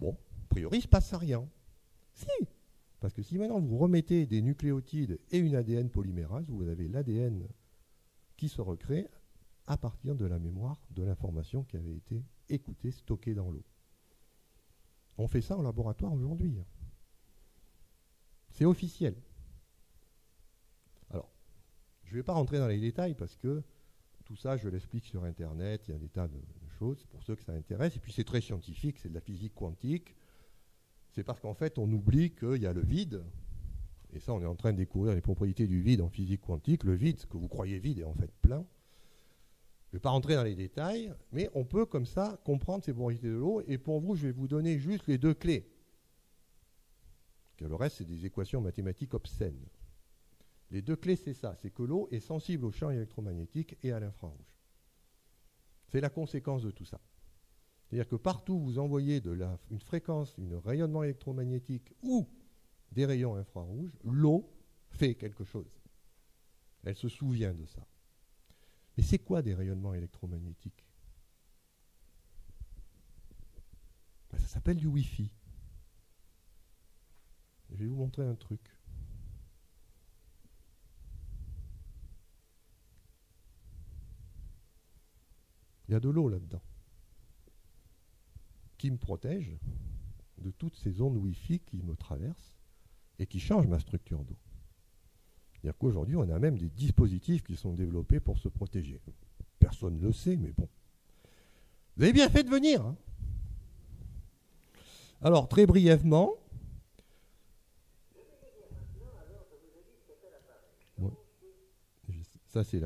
Bon, a priori, il ne se passe rien. Si, parce que si maintenant vous remettez des nucléotides et une ADN polymérase, vous avez l'ADN qui se recrée à partir de la mémoire de l'information qui avait été écoutée, stockée dans l'eau. On fait ça en laboratoire aujourd'hui. C'est officiel. Alors, je ne vais pas rentrer dans les détails parce que tout ça, je l'explique sur Internet, il y a des tas de choses pour ceux que ça intéresse. Et puis c'est très scientifique, c'est de la physique quantique. C'est parce qu'en fait, on oublie qu'il y a le vide. Et ça, on est en train de découvrir les propriétés du vide en physique quantique. Le vide, ce que vous croyez vide, est en fait plein. Je ne vais pas rentrer dans les détails, mais on peut comme ça comprendre ces propriétés de l'eau. Et pour vous, je vais vous donner juste les deux clés. Car le reste, c'est des équations mathématiques obscènes. Les deux clés, c'est ça. C'est que l'eau est sensible au champ électromagnétique et à l'infrarouge. C'est la conséquence de tout ça. C'est-à-dire que partout où vous envoyez une fréquence, un rayonnement électromagnétique ou des rayons infrarouges, l'eau fait quelque chose. Elle se souvient de ça. Mais c'est quoi des rayonnements électromagnétiques? Ben, ça s'appelle du Wi-Fi. Je vais vous montrer un truc. Il y a de l'eau là-dedans qui me protège de toutes ces ondes Wi-Fi qui me traversent et qui changent ma structure d'eau. C'est-à-dire qu'aujourd'hui, on a même des dispositifs qui sont développés pour se protéger. Personne ne le sait, mais bon. Vous avez bien fait de venir. Hein. Alors, très brièvement. Ouais. Ça, c'est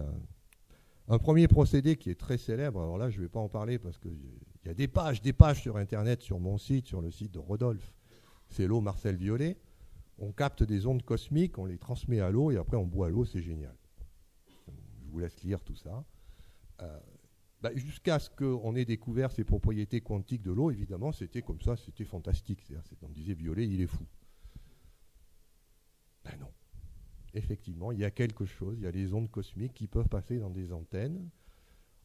un premier procédé qui est très célèbre. Alors là, je ne vais pas en parler parce qu'il y a des pages sur Internet, sur mon site, sur le site de Rodolphe. C'est l'eau Marcel Violet. On capte des ondes cosmiques, on les transmet à l'eau et après on boit l'eau, c'est génial. Je vous laisse lire tout ça. Jusqu'à ce qu'on ait découvert ces propriétés quantiques de l'eau, évidemment, c'était comme ça, c'était fantastique. On disait Violet, il est fou. Ben non. Effectivement, il y a quelque chose, il y a les ondes cosmiques qui peuvent passer dans des antennes.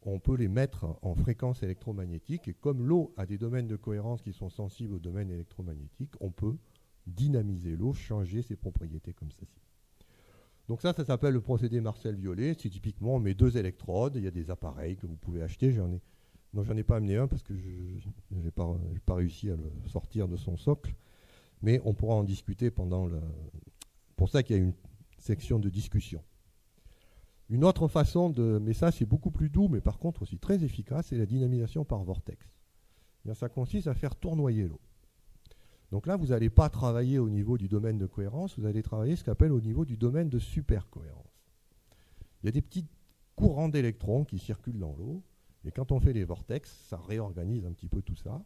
On peut les mettre en fréquence électromagnétique et comme l'eau a des domaines de cohérence qui sont sensibles au domaine électromagnétique, on peut dynamiser l'eau, changer ses propriétés comme ceci. Donc ça s'appelle le procédé Marcel Violet. C'est typiquement, on met deux électrodes, il y a des appareils que vous pouvez acheter. J'en ai pas amené un parce que je n'ai pas réussi à le sortir de son socle. Mais on pourra en discuter pour ça qu'il y a une section de discussion. Une autre façon mais ça c'est beaucoup plus doux, mais par contre aussi très efficace, c'est la dynamisation par vortex. Ça consiste à faire tournoyer l'eau. Donc là, vous n'allez pas travailler au niveau du domaine de cohérence, vous allez travailler ce qu'on appelle au niveau du domaine de supercohérence. Il y a des petits courants d'électrons qui circulent dans l'eau, et quand on fait les vortex, ça réorganise un petit peu tout ça.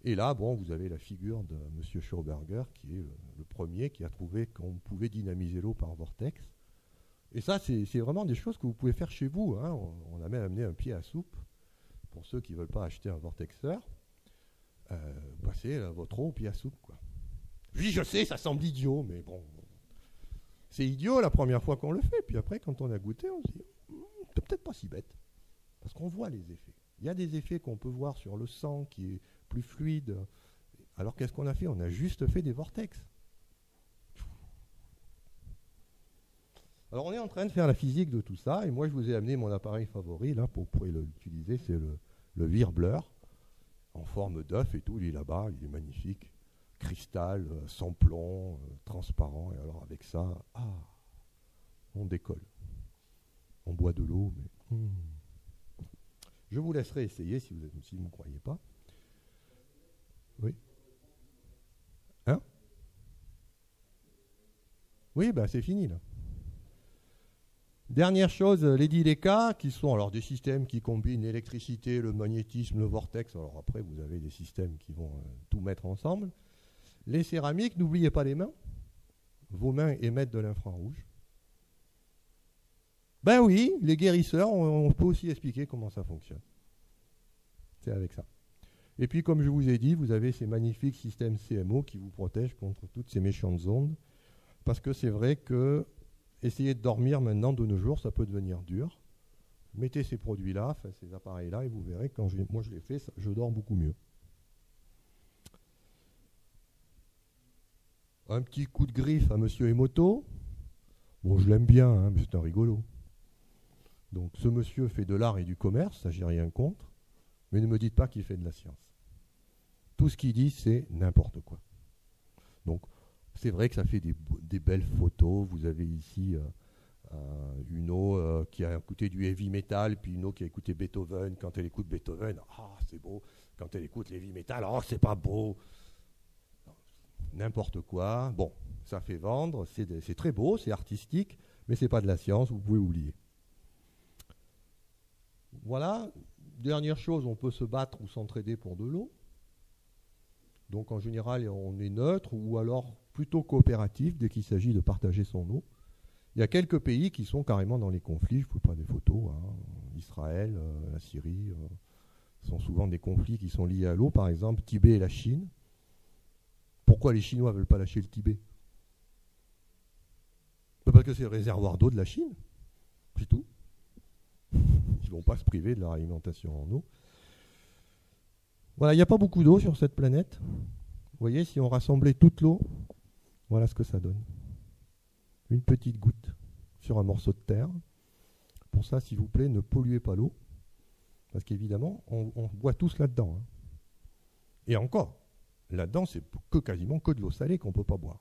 Et là, vous avez la figure de M. Schauberger, qui est le premier qui a trouvé qu'on pouvait dynamiser l'eau par vortex. Et ça, c'est vraiment des choses que vous pouvez faire chez vous. Hein. On a même amené un pied à soupe, pour ceux qui ne veulent pas acheter un vortexeur. Passez votre eau au pied à soupe, quoi. Oui, je sais, ça semble idiot, mais bon. C'est idiot la première fois qu'on le fait, puis après, quand on a goûté, on se dit, c'est peut-être pas si bête. Parce qu'on voit les effets. Il y a des effets qu'on peut voir sur le sang qui est plus fluide. Alors qu'est-ce qu'on a fait? On a juste fait des vortex. Alors on est en train de faire la physique de tout ça, et moi je vous ai amené mon appareil favori, là, pour pouvoir l'utiliser, c'est le Wirbler. En forme d'œuf et tout, il est là-bas, il est magnifique. Cristal, sans plomb, transparent. Et alors avec ça, on décolle. On boit de l'eau, mais... Je vous laisserai essayer si vous ne me croyez pas. Oui. Hein? Oui, c'est fini là. Dernière chose, les DILECA, qui sont alors des systèmes qui combinent l'électricité, le magnétisme, le vortex. Alors après, vous avez des systèmes qui vont tout mettre ensemble. Les céramiques, n'oubliez pas les mains. Vos mains émettent de l'infrarouge. Ben oui, les guérisseurs, on peut aussi expliquer comment ça fonctionne. C'est avec ça. Et puis, comme je vous ai dit, vous avez ces magnifiques systèmes CMO qui vous protègent contre toutes ces méchantes ondes. Parce que c'est vrai que essayer de dormir maintenant, de nos jours, ça peut devenir dur. Mettez ces produits-là, ces appareils-là, et vous verrez, moi je l'ai fait, je dors beaucoup mieux. Un petit coup de griffe à Monsieur Emoto. Bon, je l'aime bien, hein, mais c'est un rigolo. Donc ce monsieur fait de l'art et du commerce, ça j'ai rien contre, mais ne me dites pas qu'il fait de la science. Tout ce qu'il dit, c'est n'importe quoi. Donc, c'est vrai que ça fait des belles photos. Vous avez ici une eau qui a écouté du heavy metal, puis une eau qui a écouté Beethoven. Quand elle écoute Beethoven, c'est beau. Quand elle écoute l'heavy metal, c'est pas beau. N'importe quoi. Bon, ça fait vendre, c'est très beau, c'est artistique, mais c'est pas de la science, vous pouvez oublier. Voilà. Dernière chose, on peut se battre ou s'entraider pour de l'eau. Donc en général, on est neutre ou alors plutôt coopératif dès qu'il s'agit de partager son eau. Il y a quelques pays qui sont carrément dans les conflits. Je vous prends des photos. Israël, la Syrie, sont souvent des conflits qui sont liés à l'eau. Par exemple, Tibet et la Chine. Pourquoi les Chinois ne veulent pas lâcher le Tibet? Parce que c'est le réservoir d'eau de la Chine. C'est tout. Ils ne vont pas se priver de leur alimentation en eau. Voilà, il n'y a pas beaucoup d'eau sur cette planète. Vous voyez, si on rassemblait toute l'eau, voilà ce que ça donne. Une petite goutte sur un morceau de terre. Pour ça, s'il vous plaît, ne polluez pas l'eau. Parce qu'évidemment, on boit tous là-dedans. Et encore, là-dedans, c'est quasiment que de l'eau salée qu'on ne peut pas boire.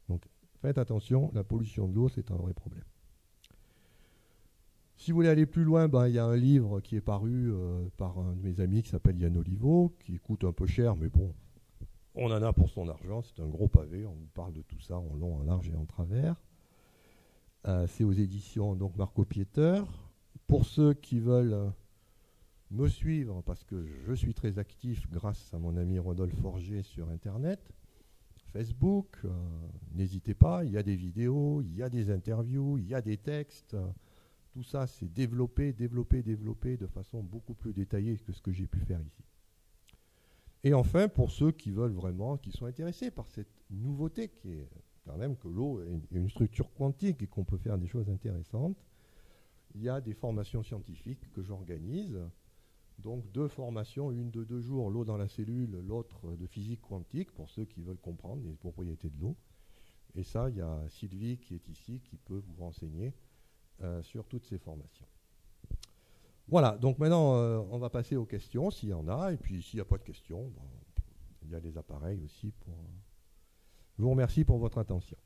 Donc, faites attention, la pollution de l'eau, c'est un vrai problème. Si vous voulez aller plus loin, il y a un livre qui est paru par un de mes amis qui s'appelle Yann Oliveau, qui coûte un peu cher, mais bon, on en a pour son argent. C'est un gros pavé, on vous parle de tout ça en long, en large et en travers. C'est aux éditions donc Marco Pieter. Pour ceux qui veulent me suivre, parce que je suis très actif grâce à mon ami Rodolphe Forger sur Internet, Facebook, n'hésitez pas, il y a des vidéos, il y a des interviews, il y a des textes. Tout ça, c'est développé de façon beaucoup plus détaillée que ce que j'ai pu faire ici. Et enfin, pour ceux qui veulent vraiment, qui sont intéressés par cette nouveauté qui est quand même que l'eau est une structure quantique et qu'on peut faire des choses intéressantes, il y a des formations scientifiques que j'organise. Donc 2 formations, une de 2 jours, l'eau dans la cellule, l'autre de physique quantique, pour ceux qui veulent comprendre les propriétés de l'eau. Et ça, il y a Sylvie qui est ici, qui peut vous renseigner sur toutes ces formations. Voilà, donc maintenant, on va passer aux questions, s'il y en a. Et puis, s'il n'y a pas de questions, il y a les appareils aussi. Je vous remercie pour votre attention.